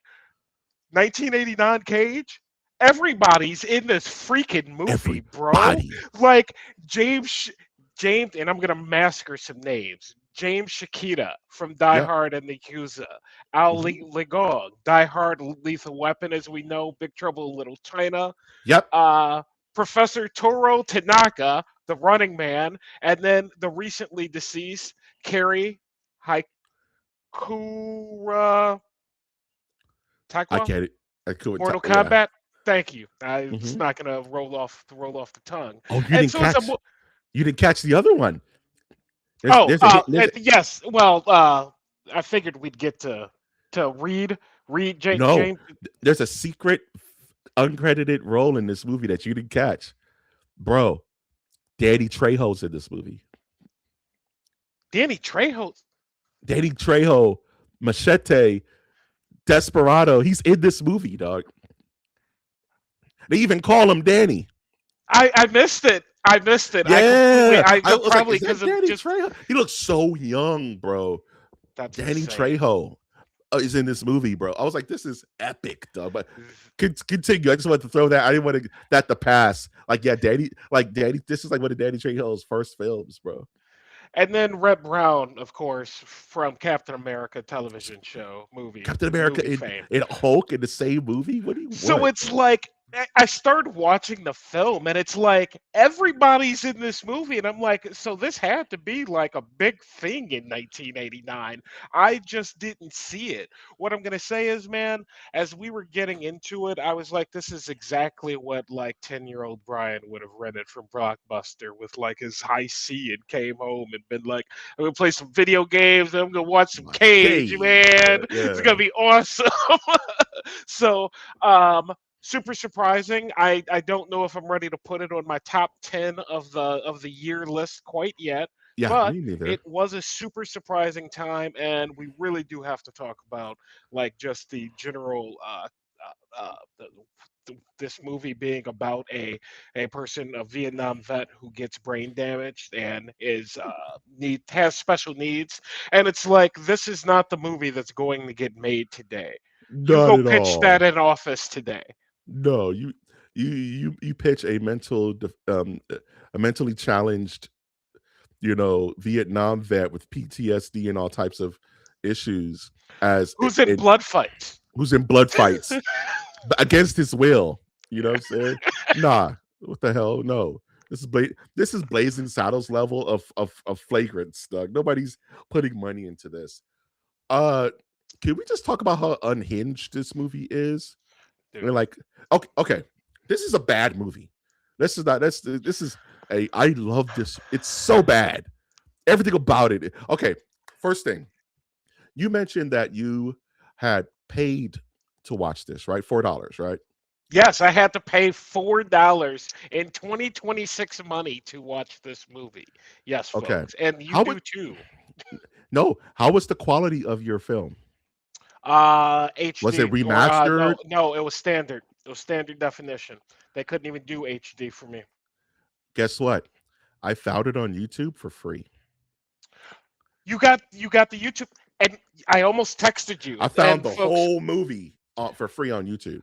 1989 Cage. Everybody's in this freaking movie, bro. Everybody. Like James, James, and I'm gonna massacre some names. James Shakita from Die Yep. Hard and the Yakuza. Al Mhm. Legong, Die Hard, Lethal Weapon, as we know. Big Trouble in Little China. Yep. uh, Professor Toro Tanaka, the Running Man, and then the recently deceased Kerry Haikura I Taikwa, get it. I could. Mortal Yeah. Kombat. Thank you. It's Hmm. not gonna roll off the tongue. Oh, you And didn't so it's a catch. You didn't catch the other one. oh There's a hit. yes. Well, I figured we'd get to read No. James. There's a secret uncredited role in this movie that you didn't catch, bro. Danny Trejo's in this movie. Danny Trejo. Danny Trejo, Machete, Desperado. He's in this movie, dog. They even call him Danny. I missed it. I missed it. I completely. Yeah, I was like, Probably is that because of Danny just Trejo? He looks so young, bro. that's Danny insane. Trejo is in this movie, bro. I was like, this is epic, dog. But continue. I just wanted to throw that. I didn't want that to pass. Like, yeah, Danny. This is like one of Danny Trejo's first films, bro. And then Reb Brown, of course, from Captain America television show Captain America movie fame. and Hulk in the same movie. What do you So want? it's like I started watching the film, and it's like everybody's in this movie, and I'm like, so this had to be like a big thing in 1989. I just didn't see it. What I'm gonna say is, man, as we were getting into it, I was like, this is exactly what like 10-year-old Brian would have rented from Blockbuster with like his high C and came home and been like, I'm gonna play some video games, and I'm gonna watch some Watch Cage, Cage. man. It's Yeah. gonna be awesome. So super surprising. I don't know if I'm ready to put it on my top 10 of the year list quite yet, Yeah, but me neither. it was a super surprising time, and we really do have to talk about like just the general this movie being about a person, a Vietnam vet who gets brain damaged and is has special needs, and it's like this is not the movie that's going to get made today. You Not go at pitch that all. in office today. No, you pitch a mentally challenged, Vietnam vet with PTSD and all types of issues as Who's in blood fights? who's in blood fights against his will. You know what I'm saying? Nah, what the hell? No. This is Blazing Saddles level of flagrance, Doug. Nobody's putting money into this. Uh can we just talk about how unhinged this movie is? Dude. And like, okay, this is a bad movie. This is not. This is a. I love this. It's so bad. Everything about it. Okay, first thing, you mentioned that you had paid to watch this, right? $4, right? Yes, I had to pay $4 in 2026 money to watch this movie. Yes, Okay. folks, and you How do would too. no? How was the quality of your film? Was it HD or remastered? no, it was standard. It was standard definition. They couldn't even do HD for me. Guess what? I found it on YouTube for free. You got the YouTube, and I almost texted you. I found And the folks, whole movie for free on YouTube.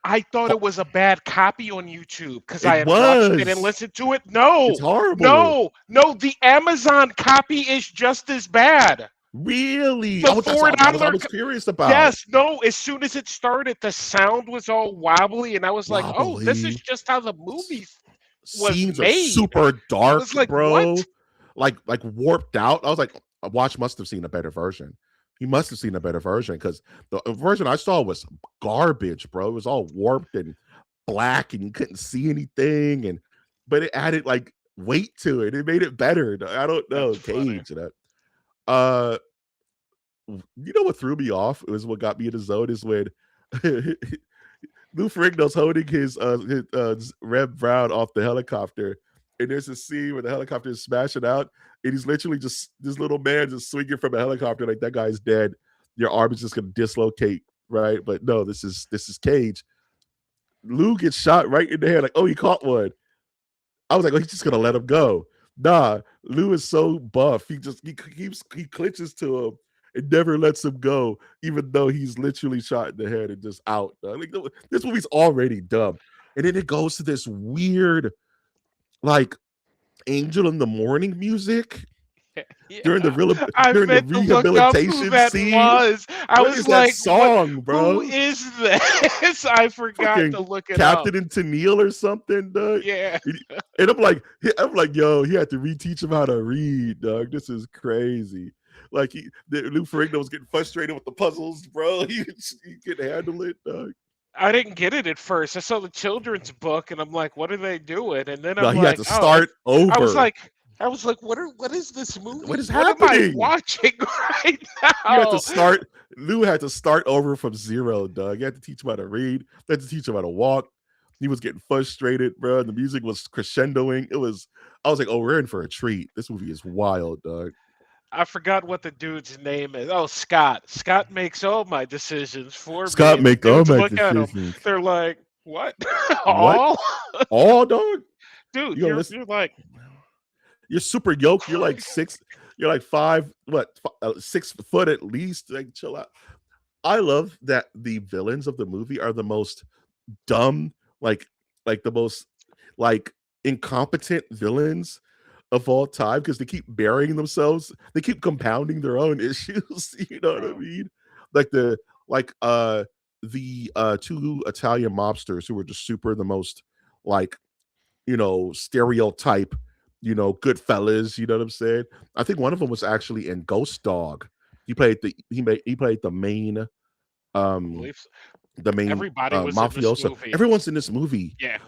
I thought it was a bad copy on YouTube because I It had watched it and was. listened to it. No, It's horrible. no, the Amazon copy is just as bad. Really? The That's what I was $4 always curious about. yes, no, as soon as it started, the sound was all wobbly, and I was like, oh, this is Wobbly. just how the movie was Scenes are made. super I dark, was like, what? bro. Like warped out. I was like, Watch must have seen a better version. He must have seen a better version because the version I saw was garbage, bro. It was all warped and black, and you couldn't see anything. But it added like weight to it. It made it better. I don't know, That's funny. Cage. That. Uh, you know what threw me off? It was what got me in the zone is when Lou Ferrigno's holding his Reb Brown off the helicopter, and there's a scene where the helicopter is smashing out, and he's literally just this little man just swinging from a helicopter like that guy's dead. Your arm is just gonna dislocate, right? But no, this is Cage. Lou gets shot right in the head, like, oh, he caught one. I was like, oh, he's just gonna let him go. Nah, Lou is so buff. He clinches to him and never lets him go, even though he's literally shot in the head and just out. Dog. Like, this movie's already dumb. And then it goes to this weird, like, Angel in the Morning music during the Yeah, I during the meant to look up who rehabilitation that scene. was. I What was is that like, "What? song, Who bro? is this?" I forgot Fucking to look it up. Captain and Tennille or something, dog. Yeah, And I'm like, yo, he had to reteach him how to read, dog. This is crazy. Like Lou Ferrigno was getting frustrated with the puzzles, bro. He couldn't handle it, dog. I didn't get it at first. I saw the children's book, and I'm like, "What are they doing?" And then No, I'm he had like, to "Oh," start I was over. like, what is this What movie? is What am I happening? watching right You had to now? start. Lou had to start over from zero, dog. You had to teach him how to read. You had to teach him how to walk. He was getting frustrated, bro. The music was crescendoing. I was like, oh, we're in for a treat. This movie is wild, dog. I forgot what the dude's name is. Oh, Scott. Scott makes all my decisions for me, Scott and the make all dudes my look at him. decisions. They're like, "What? What? All?" All, dog? Dude, You gonna listen? you're like, You're super yoked. You're like six. You're like five. What? 6 foot at least. Like, chill out. I love that the villains of the movie are the most dumb, like the most like incompetent villains of all time because they keep burying themselves. They keep compounding their own issues. You know what I bro. mean? Like like the two Italian mobsters who were just super the most like stereotype, good fellas, you know what I'm saying? I think one of them was actually in Ghost Dog. He played I um believe the main everybody was in this mafioso. movie. Everyone's in this movie, Yeah.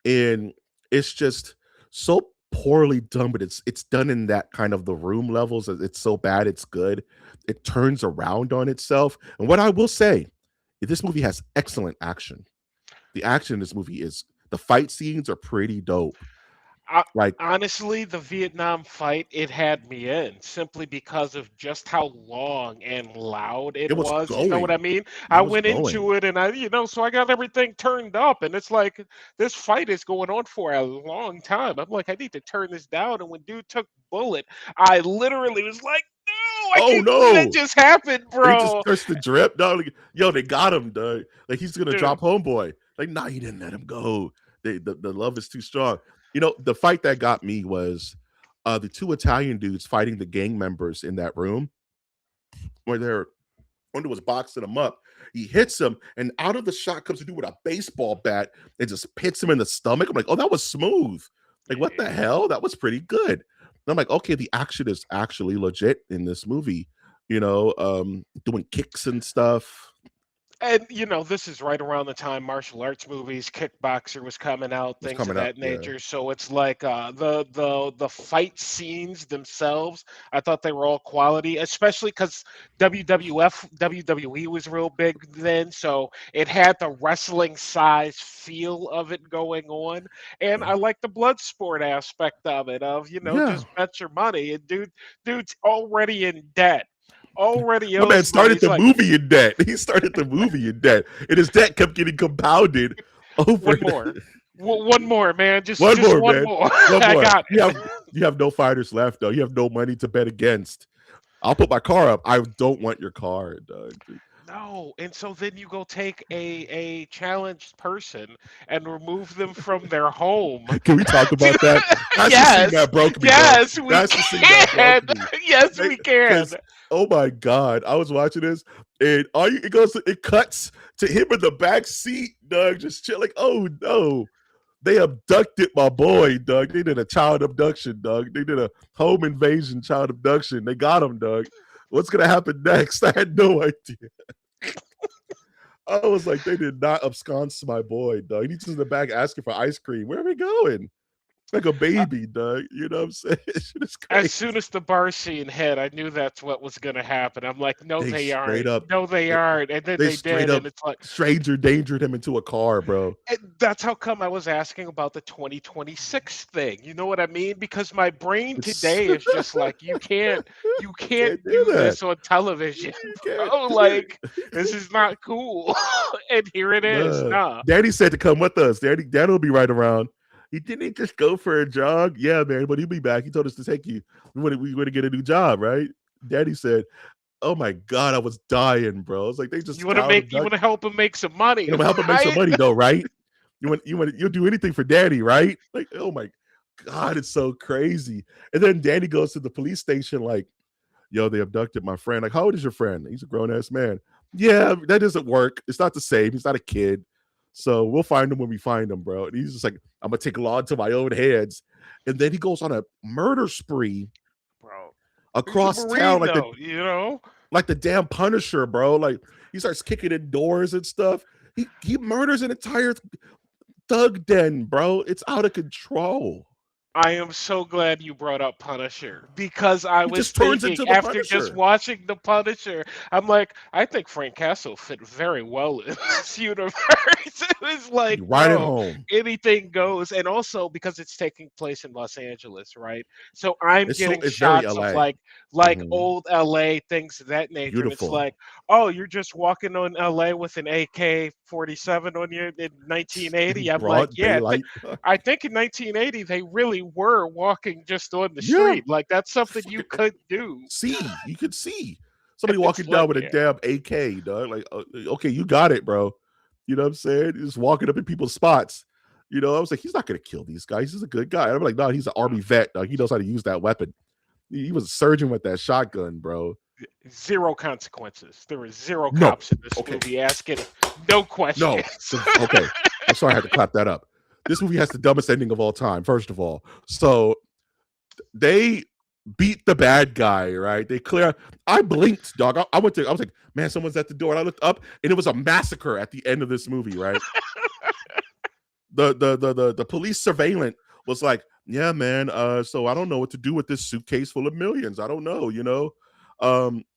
and it's just so poorly done, but it's done in that kind of the room levels. It's so bad, it's good. It turns around on itself. And what I will say, this movie has excellent action. The action in this movie is the fight scenes are pretty dope. I, Like honestly, the Vietnam fight, it had me in simply because of just how long and loud it it was was. You know what I going. mean? I It was went going. into it and so I got everything turned up, and it's like this fight is going on for a long time. I'm like, I need to turn this down. And when dude took bullet, I literally was like, no, I Oh can't believe that no. just happened, He just bro. starts to drip. Dog. Like, yo, they got him, dog. Like he's gonna Dude, drop homeboy. Like, nah, he didn't let him go. The love is too strong. The fight that got me was the two Italian dudes fighting the gang members in that room where they're one was boxing him up. He hits him, and out of the shot comes a dude with a baseball bat and just hits him in the stomach. I'm like, oh, that was smooth. Like, what the yeah. hell? That was pretty good. And I'm like, okay, the action is actually legit in this movie. Doing kicks and stuff. And this is right around the time martial arts movies, Kickboxer was coming out, What's things of coming up? that Yeah. nature. So it's like the fight scenes themselves. I thought they were all quality, especially because WWE was real big then, so it had the wrestling size feel of it going on. And I like the blood sport aspect of it, of Yeah. just bet your money. And dude's already in debt. Already My man owes money. started He's the like, movie in debt. He started the movie in debt. And his debt kept getting compounded over one more. One more, man. Just one just more, one man. more. One I more. got You it. have you have no fighters left, though. You have no money to bet against. I'll put my car up. I don't want your car, dog. No, and so then you go take a challenged person and remove them from their home. Can we talk about that? That's the scene Yes, that broke me, dog. yes, we That's the scene that broke can. me. Yes, we can. Because oh my god, I was watching this and it cuts to him in the back seat, dog, just chill like, oh no. They abducted my boy, dog. They did a child abduction, dog. They did a home invasion child abduction. They got him, dog. What's gonna happen next? I had no idea. I was like, they did not abscond my boy, dog. He's in the back asking for ice cream. Where are we going? Like a baby, dog. You know what I'm saying? Shit is As crazy. soon as the bar scene hit, I knew that's what was going to happen. I'm like, no, They they straight aren't. up, No, they they, aren't. And then they they straight did, up and it's like, stranger dangered him into a car, bro. and that's how come I was asking about the 2026 thing. You know what I mean? Because my brain It's today is just like, you you can't can't do do that. this on television, You can't bro. do Like, it. this is not cool. And here it is. Nah. Nah. Daddy said to come with us. Daddy will be right around. He didn't just go for a jog. Yeah, man, but he'll be back. He told us to take you. We want to get a new job, right? Daddy said, "Oh my god, I was dying, bro." It's like they just counted. You want to help him make some money, I'm gonna help him make some right? money though, right? You'll do anything for Daddy, right? Like, oh my god, it's so crazy. And then Danny goes to the police station, like, yo, they abducted my friend. Like, how old is your friend? He's a grown ass man. Yeah, that doesn't work. It's not the same. He's not a kid. So we'll find him when we find him, bro. And he's just like, I'm gonna take law into my own hands. And then he goes on a murder spree Bro, he's a across town, Marine, though, you know? like the damn Punisher, bro. Like he starts kicking in doors and stuff. He murders an entire thug den, bro. It's out of control. I am so glad you brought up Punisher because I He was just turns thinking into the after just Punisher. watching the Punisher, I'm like, I think Frank Castle fit very well in this universe. It was like, You ride it bro, home. anything goes, and also because it's taking place in Los Angeles, right? So I'm getting It's very shots of LA. like Mhm. old LA things of that nature, and it's Beautiful. like, oh, you're just walking on LA with an AK-47 on you in 1980. In I'm like, broad yeah, daylight. I think in 1980 they really were walking just on the Yeah. street. Like that's something you could do. See, you could see somebody It's walking down like, with a yeah, damn AK, dog. Like, okay, you got it, bro. You know what I'm saying? He's just walking up in people's spots. I was like, he's not gonna kill these guys. He's a good guy. And I'm like, no, he's an army vet. Dog. He knows how to use that weapon. He was a surgeon with that shotgun, bro. zero consequences. There were zero No. cops in this Okay. movie asking no questions. No. Okay. I'm sorry I had to clap that up. This movie has the dumbest ending of all time, first of all. So they beat the bad guy, right? They clear. I blinked, dog. I was like, man, someone's at the door. And I looked up, and it was a massacre at the end of this movie, right? The police surveillant was like, yeah, man. So I don't know what to do with this suitcase full of millions. I don't know.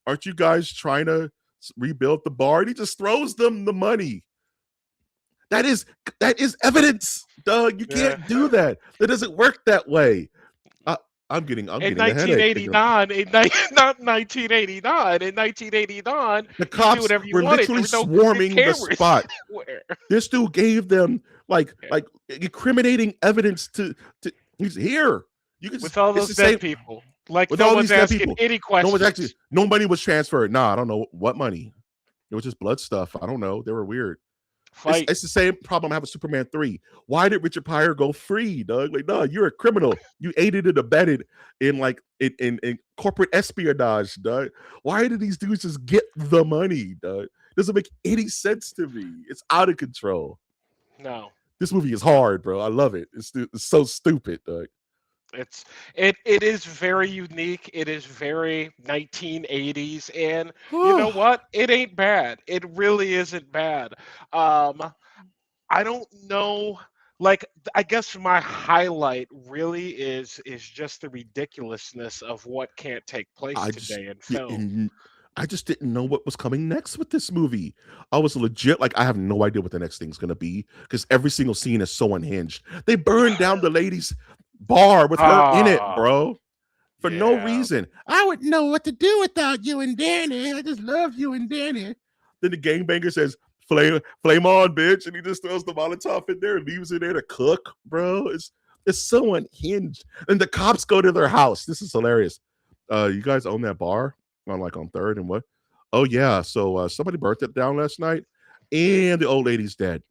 Aren't you guys trying to rebuild the bar? And he just throws them the money. That is evidence, Doug. You Yeah. can't do that. That doesn't work that way. I'm getting In a headache. 1989, not 1989, in 1989, The you could do cops whatever you were wanted. There literally were no good swarming the cameras spot. anywhere. This dude gave them like Yeah. like incriminating evidence to he's here. You can With all it's those the dead same people. Like with no all one's these dead asking people. any No one's questions. nobody was transferred. Nah, I don't know what money. It was just blood stuff. I don't know. They were weird. Fight. It's the same problem I have with Superman 3. Why did Richard Pryor go free, Doug? Like, no, you're a criminal. You aided and abetted in like in corporate espionage, Doug. Why did these dudes just get the money, Doug? Doesn't make any sense to me. It's out of control. No. This movie is hard, bro. I love it. It's so stupid, Doug. It is very unique. It is very 1980s, and you know what? It ain't bad. It really isn't bad. Um, I don't know. Like, I guess my highlight really is just the ridiculousness of what can't take place I just today in film. didn't I just didn't know what was coming next with this movie. I was legit like I have no idea what the next thing's gonna be because every single scene is so unhinged. They burned down the lady's bar with her in it, Ah, bro, for no yeah. reason. I wouldn't know what to do without you and Danny. I just love you and Danny. Then the gangbanger says, flame on, bitch, and he just throws the Molotov in there and leaves it there to cook, bro. It's so unhinged. And the cops go to their house. This is hilarious. You guys own that bar on Third and what? Oh yeah. So somebody burnt it down last night, and the old lady's dead.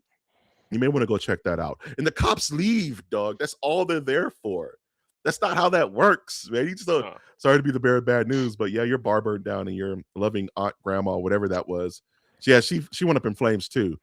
You may want to go check that out. And the cops leave, dog. That's all they're there for. That's not how that works, man. You just don't. Huh. Sorry to be the bearer of bad news, but yeah, your bar burned down, and your loving aunt, grandma, whatever that was. Yeah, she went up in flames too.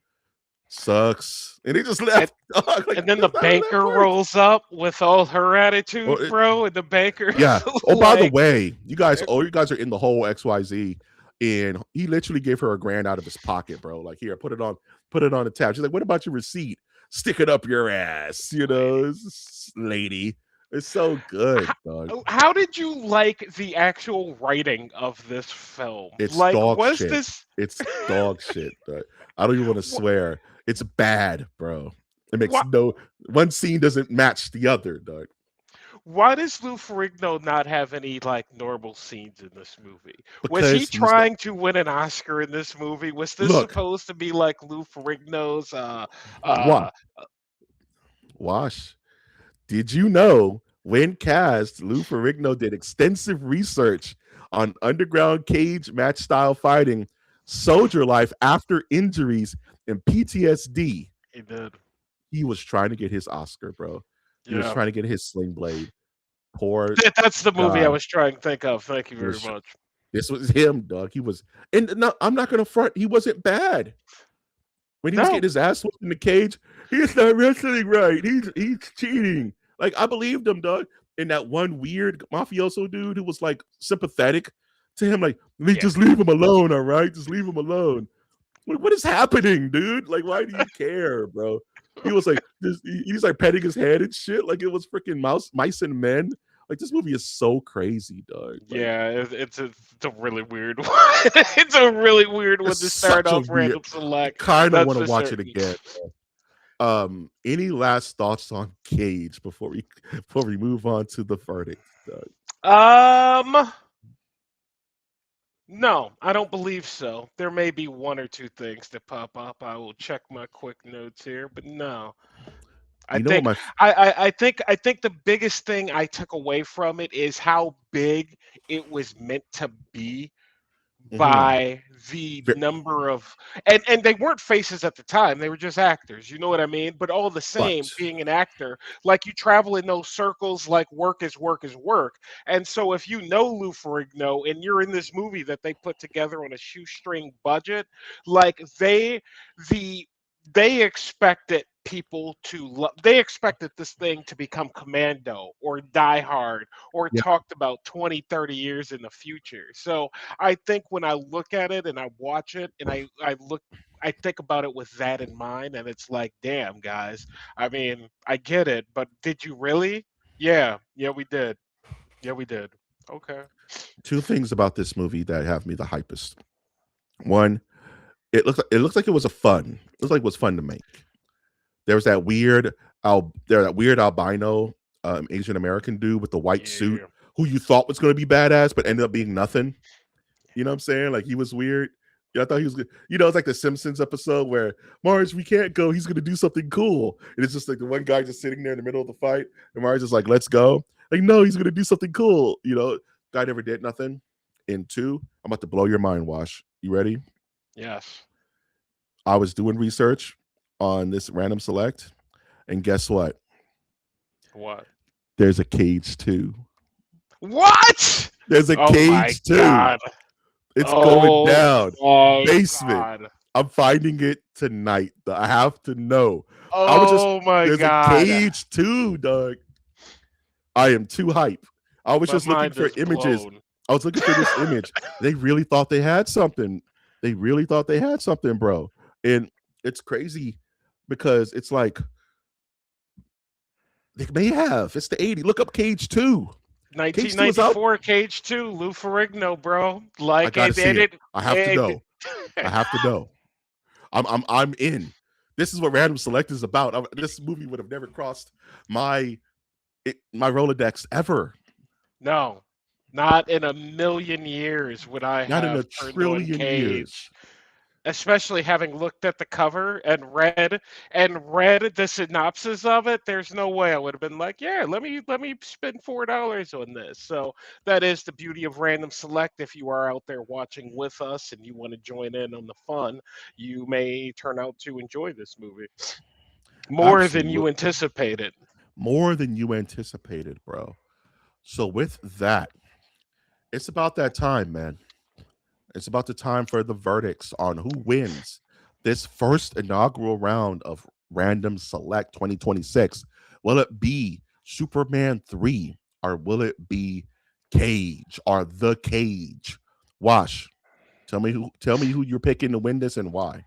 Sucks. And they just And, left. Dog. Like, and then the that's not how that banker works. rolls up with all her Oh, attitude, bro, and the banker yeah. Oh, by the like, way, you guys are in the whole XYZ, and he literally gave her $1,000 out of his pocket, bro. Like, here, put it on the tab. She's like, what about your receipt? Stick it up your ass, this lady. It's so good, dog. how did you like the actual writing of this film? It's Like, dog was shit. this It's dog shit. Dog. I don't even want to swear. It's bad, bro. It makes why, one scene doesn't match the other, dog. why does Lou Ferrigno not have any like normal scenes in this movie? Was he Because trying to win an Oscar in this movie? Was this look, supposed to be like Lou Ferrigno's wa- uh wash. Did you know when cast, Lou Ferrigno did extensive research on underground cage match style fighting, soldier life after injuries, and PTSD? He did. He was trying to get his Oscar, bro. He was Yeah. trying to get his Sling Blade. Poor That's the movie I guy. was trying to think of. Thank you He very was. much. This was him, dog. He was, and no, I'm not gonna front. He wasn't bad when he was No. getting his ass whooped in the cage. He's not wrestling right. He's cheating. Like I believed him, dog. And that one weird mafioso dude who was like sympathetic to him, like, Yeah. just leave him alone, all right? Just leave him alone. What is happening, dude? Like, why do you care, bro? He was like, he's like petting his head and shit, like it was freaking mice and men. Like this movie is so crazy, dog. Like Yeah, it's a really weird one. It's a really weird one it's to start such a off weird. random I select. kind of That's want to for watch it certain. again. Any last thoughts on Cage before we move on to the verdict? Um, no, I don't believe so. There may be one or two things that pop up. I will check my quick notes here, but no. I You know what think my I think the biggest thing I took away from it is how big it was meant to be mhm. by the number of and they weren't faces at the time, they were just actors, you know what I mean, but all the same, But being an actor, like, you travel in those circles, like, work is work is work. And so if you know Lou Ferrigno and you're in this movie that they put together on a shoestring budget, like, the they expected people to they expected this thing to become Commando or Die Hard or yeah, talked about 20, 30 years in the future. So I think when I look at it and I watch it and I think about it with that in mind, and it's like, damn, guys. I mean, I get it, but did you really? Yeah, yeah, we did. Yeah, we did. Okay. two things about this movie that have me the hypest. One, it looks like it was a fun. It looks like it was fun to make. There was that weird albino Asian American dude with the white suit Yeah. who you thought was going to be badass, but ended up being nothing. You know what I'm saying? Like he was weird. Yeah, I thought he was good. You know, it's like the Simpsons episode where Marge, we can't go. He's gonna do something cool, and it's just like the one guy just sitting there in the middle of the fight, and Marge is like, "Let's go." Like, no, he's gonna do something cool. You know, guy never did nothing. In two, I'm about to blow your mind. Wash, you ready? Yes. I was doing research on this random select, and guess what? What? There's a cage too. What? There's a Oh my cage too. god. It's going Oh down. my Basement. god. I'm finding it tonight. I have to know. I was just Oh my there's a god. cage too, Doug. I am too hype. I was My just looking mind for is images. blown. I was looking for this image. They really thought they had something. They really thought they had something, bro. And it's crazy because it's like they may have. It's the 80. Look up Cage 2. Cage 2 is out. 1994 Cage 2, Lou Ferrigno, bro. I Like gotta see it. I have to it know. I have to know. I'm in. This is what Random Select is about. This movie would have never crossed my my Rolodex ever. no, not in a million years would I Not in a have turned on trillion Cage. years. Especially having looked at the cover and read the synopsis of it, there's no way I would have been like, yeah, let me spend $4 on this. So that is the beauty of Random Select. If you are out there watching with us and you want to join in on the fun, you may turn out to enjoy this movie more than you Absolutely. anticipated. More than you anticipated, bro. So with that, it's about that time, man. It's about the time for the verdicts on who wins this first inaugural round of Random Select 2026. Will it be Superman 3 or will it be Cage or The Cage? Wash. Tell me who you're picking to win this and why.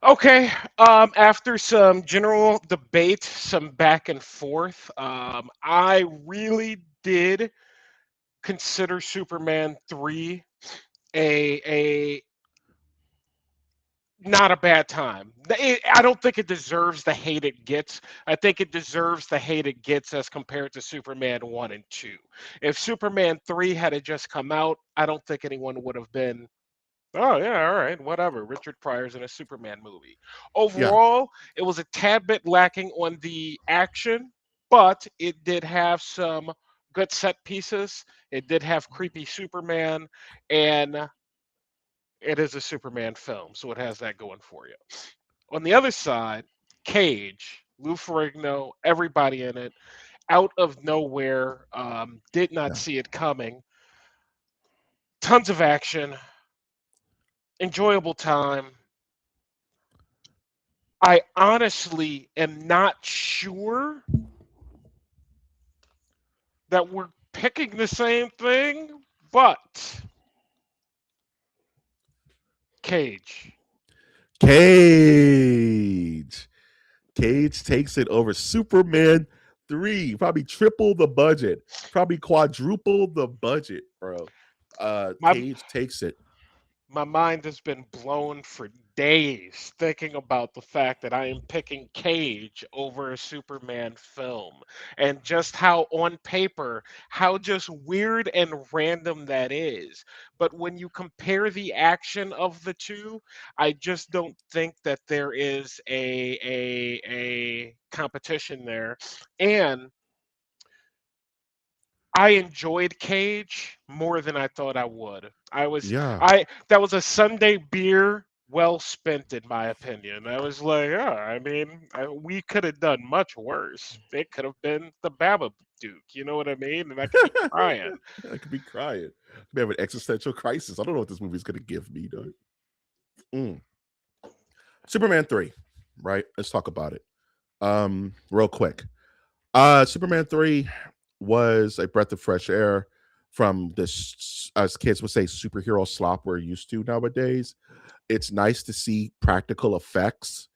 Okay. After some general debate, some back and forth, I really did consider Superman 3 a not a bad time. I don't think it deserves the hate it gets. I think it deserves the hate it gets as compared to Superman 1 and 2. If Superman 3 had it just come out, I don't think anyone would have been, oh yeah, all right, whatever. Richard Pryor's in a Superman movie. Yeah. Overall, it was a tad bit lacking on the action. but it did have some good set pieces. It did have creepy Superman, and it is a Superman film, so it has that going for you. On the other side, Cage, Lou Ferrigno, everybody in it, out of nowhere, did not Yeah. see it coming. Tons of action, enjoyable time. I honestly am not sure that we're picking the same thing, but Cage. Cage. Cage takes it over Superman 3. Probably triple the budget. Probably quadruple the budget, bro. My Cage takes it. my mind has been blown for days thinking about the fact that I am picking Cage over a Superman film, and just how on paper, how just weird and random that is. But when you compare the action of the two, I just don't think that there is a competition there. And I enjoyed Cage more than I thought I would. Yeah. I that was a Sunday beer well spent, in my opinion. I was like, yeah, I mean, we could have done much worse. It could have been the Baba Duke, you know what I mean? And I could be crying. I could be crying. I could have an existential crisis. I don't know what this movie's gonna give me, though. Mm. Superman 3, right? Let's talk about it. Real quick. Superman 3 was a breath of fresh air from this, as kids would say, superhero slop we're used to nowadays. It's nice to see practical effects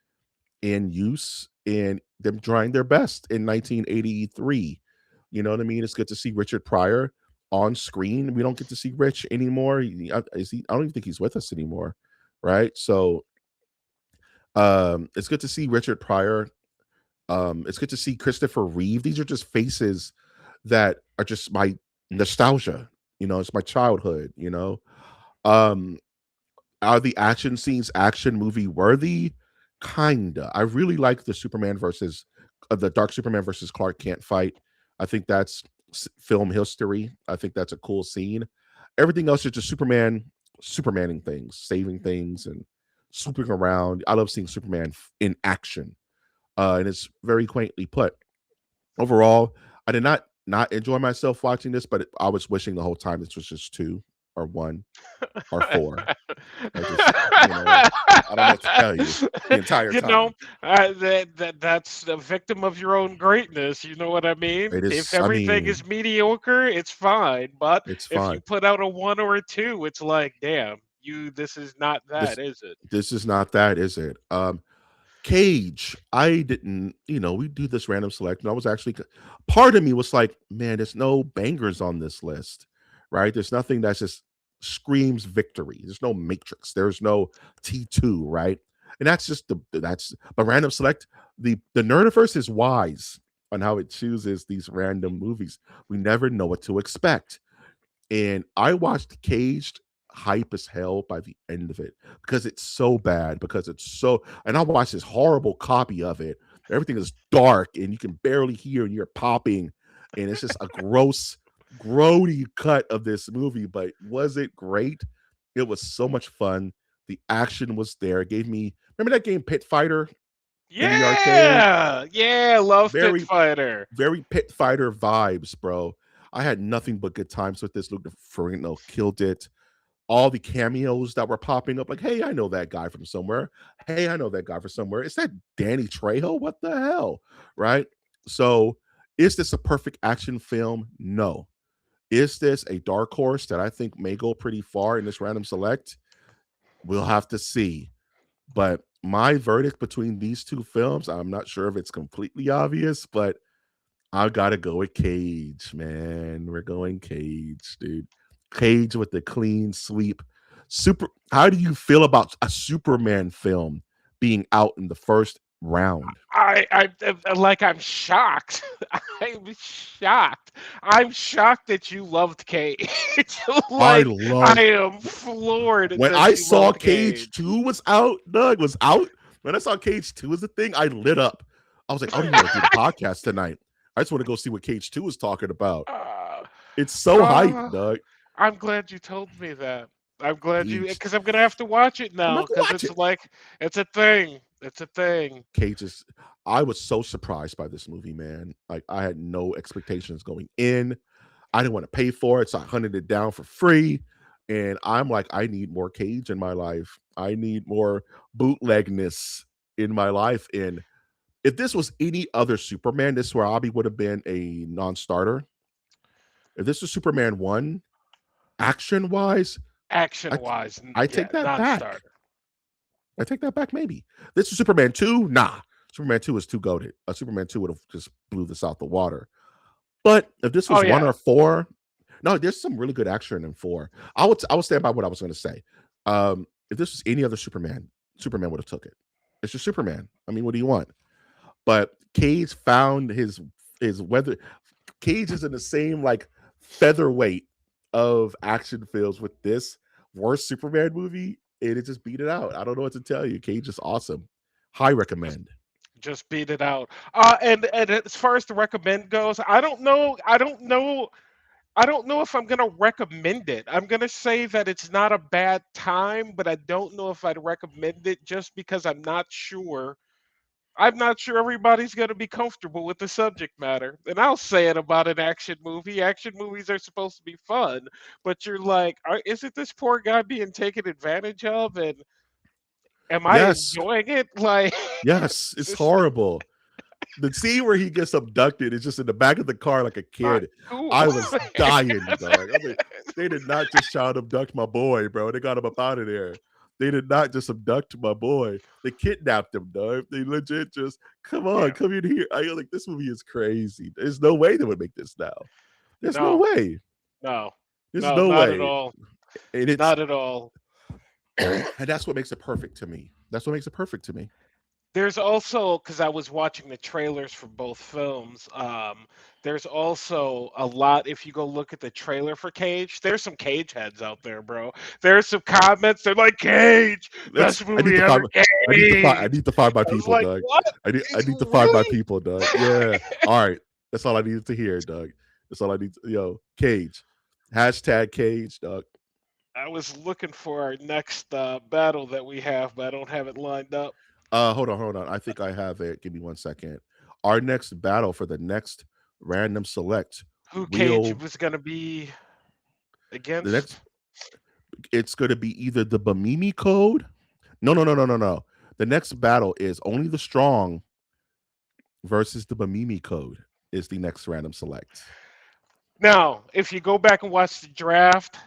in use and them trying their best in 1983. You know what I mean? It's good to see Richard Pryor on screen. We don't get to see Rich anymore. Is he? I don't even think he's with us anymore, right? So, it's good to see Richard Pryor. It's good to see Christopher Reeve. These are just faces that are just my nostalgia. It's my childhood. Um, are the action scenes action movie worthy? Kinda. I really like the Superman versus the Dark Superman versus Clark Kent fight. I think that's film history. I think that's a cool scene. Everything else is just Supermaning things, saving things, and swooping around. I love seeing Superman in action, and it's very quaintly put. Overall, I did not enjoy myself watching this, but I was wishing the whole time this was just two or one or four. I just, I don't know what to tell you the entire You know, time. that's a victim of your own greatness. You know what I mean? It If is. I everything mean, is mediocre, it's fine. But it's if you fine. put out a one or a two, it's like, damn, this is not that, This is it? this is not that, is it? Cage. I didn't. We do this random select, and I was actually part of me was like, man, there's no bangers on this list, right? There's nothing that just screams victory. There's no Matrix. There's no T2, right? And that's just but random select. The Nerdiverse is wise on how it chooses these random movies. We never know what to expect. And I watched Caged hype as hell by the end of it because it's so bad, because it's so, and I watched this horrible copy of it. Everything is dark and you can barely hear and you're popping, and it's just a gross, grody cut of this movie. But was it great? It was so much fun. The action was there. It gave me, remember that game Pit Fighter in the arcade? Yeah, yeah, love Pit Very, Fighter. very Pit Fighter vibes, bro. I had nothing but good times with this. Luke Ferrigno killed it. All the cameos that were popping up, like, hey, I know that guy from somewhere. Hey, I know that guy from somewhere. Is that Danny Trejo? What the hell? Right? So, is this a perfect action film? No. Is this a dark horse that I think may go pretty far in this random select? We'll have to see. But my verdict between these two films, I'm not sure if it's completely obvious, but I gotta go with Cage, man. We're going Cage, dude. Cage with the clean sweep. How do you feel about a Superman film being out in the first round? I'm shocked. I'm shocked. I'm shocked that you loved Cage. I Like, love I am floored when that I you saw loved Cage Cage. 2 was out, Doug was out. When I saw Cage 2 was the thing, I lit up. I was like, I don't even want to do the podcast tonight. I just want to go see what Cage 2 is talking about. Uh, It's so hype, uh, dog. I'm glad you told me that. I'm glad you, Cage. because I'm gonna have to watch it I'm now, not gonna because watch it's it. like it's a thing. It's a thing. Cage is. I was so surprised by this movie, man. Like I had no expectations going in. I didn't want to pay for it, so I hunted it down for free. And I'm like, I need more Cage in my life. I need more bootlegness in my life. And if this was any other Superman, this Robbie would have been a non-starter. If this was Superman 1, action wise, Action I wise, I yeah, take that back. non-starter. I take that back. Maybe this is Superman 2. Nah, Superman 2 is too goated. Superman 2 would have just blew this out the water. But if this Oh was 1 yeah, or 4, no, there's some really good action in 4. I would stand by what I was going to say. If this was any other Superman, Superman would have took it. It's just Superman. I mean, what do you want? But Cage found his weather. Cage is in the same like featherweight of action films with this worst Superman movie, and it just beat it out. I don't know what to tell you. Cage is awesome. High just recommend. just beat it out. And as far as the recommend goes, I don't know. I don't know if I'm gonna recommend it. I'm gonna say that it's not a bad time, but I don't know if I'd recommend it just because I'm not sure. I'm not sure everybody's going to be comfortable with the subject matter. And I'll say it about an action movie. Action movies are supposed to be fun, but you're like, isn't this poor guy being taken advantage of? And am I Yes, enjoying it? Like, yes, is it's this horrible. The scene where he gets abducted is just in the back of the car like a not kid. cool? I was dying, dog. I mean, they did not just child abduct my boy, bro. They got him up out of there. They did not just abduct my boy. They kidnapped him, dog. They legit just come on, Yeah, come in here. I like this movie is crazy. There's no way they would make this now. There's no no, way. no, There's no, no not at way. all. And it's Not at all. and that's what makes it perfect to me. That's what makes it perfect to me. There's also, because I was watching the trailers for both films, there's also a lot. If you go look at the trailer for Cage, there's some Cage heads out there, bro. There's some comments. They're like, Cage, Let's best I need movie to ever, find I Cage. need to find my I was people, like, Doug. what? I It's need to find my really? people, Doug. Yeah. All right. That's all I needed to hear, Doug. That's all I need to, Cage. Hashtag Cage, Doug. I was looking for our next battle that we have, but I don't have it lined up. Hold on. I think I have it. Give me 1 second. Our next battle for the next random select Who Cage will was going to be the next against? it's gonna be either the Bamimi code. No. The next battle is only the strong versus the Bamimi code is the next random select. Now, if you go back and watch the draft,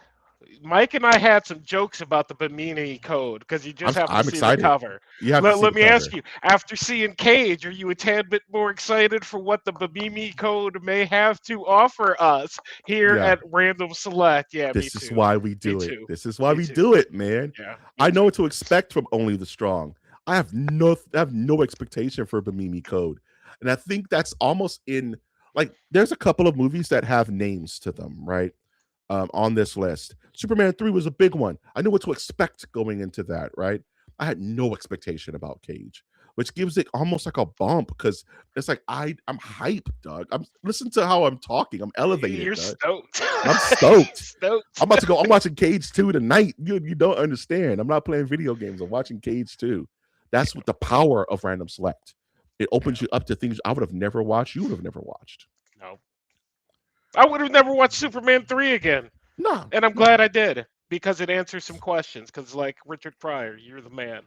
Mike and I had some jokes about the Bimini code because you just have to I'm see the excited. cover. You have to Let, see let the me ask cover. you, after seeing Cage, are you a tad bit more excited for what the Bimini code may have to offer us here Yeah. at Random Select? Yeah, me This is too. why we Me do it. too. This is why Me we too. do it, man. Yeah, me I know too. what to expect from only the strong. I have no expectation for Bamimi Code. And I think that's almost in like there's a couple of movies that have names to them, right? On this list. Superman 3 was a big one. I knew what to expect going into that, right? I had no expectation about Cage, which gives it almost like a bump because it's like I'm hyped, dog. I'm listen to how I'm talking. I'm elevated, You're dog. stoked. I'm stoked. Stoked. I'm about to go. I'm watching Cage 2 tonight. You don't understand. I'm not playing video games. I'm watching Cage 2. That's what the power of random select. It opens Yeah, you up to things I would have never watched. You would have never watched. no. I would have never watched Superman 3 again. No, And I'm no. glad I did because it answers some questions. Because, like Richard Pryor, you're the man.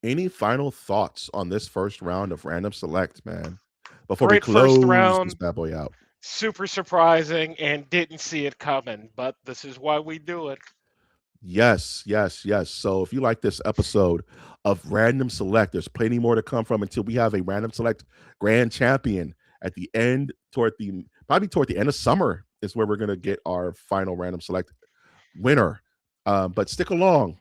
Any final thoughts on this first round of random select, man? Before we Great first close this round, bad boy out. super surprising, and didn't see it coming. But this is why we do it. Yes. So if you like this episode of Random Select, there's plenty more to come from until we have a Random Select grand champion at the end, probably toward the end of summer is where we're gonna get our final Random Select winner. But stick around,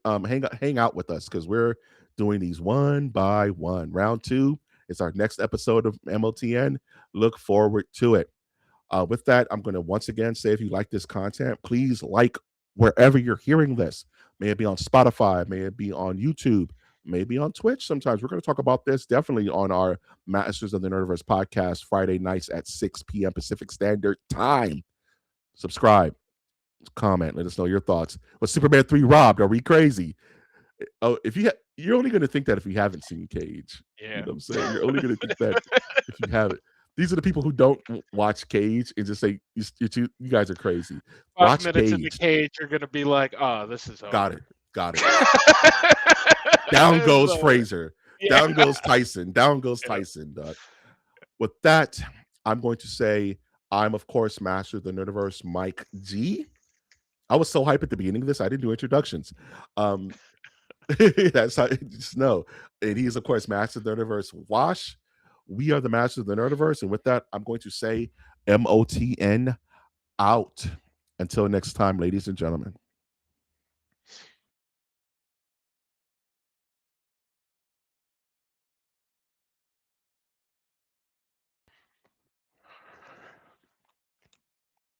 hang out with us because we're doing these one by one. Round two is our next episode of MOTN. Look forward to it. With that, I'm going to once again say if you like this content, please like wherever you're hearing this. May it be on Spotify, may it be on YouTube. maybe on Twitch sometimes. We're going to talk about this definitely on our Masters of the Nerdiverse podcast Friday nights at 6 p.m. Pacific Standard Time. Subscribe, comment, let us know your thoughts. Was Superman 3 robbed? Are we crazy? Oh, if you're only going to think that if you haven't seen Cage. Yeah. You know what I'm saying? You're only going to think that if you haven't. These are the people who don't watch Cage and just say, you guys are crazy. 5 Watch minutes in the Cage. cage, you're going to be like, oh, this is over. Got it. Down goes Fraser. Yeah. Down goes Tyson. Down goes Tyson. With that, I'm going to say I'm, of course, Master of the Nerdiverse, Mike G. I was so hyped at the beginning of this, I didn't do introductions. That's how just know. And he is, of course, Master of the Nerdiverse, Wash. We are the Masters of the Nerdiverse. And with that, I'm going to say MOTN out. Until next time, ladies and gentlemen.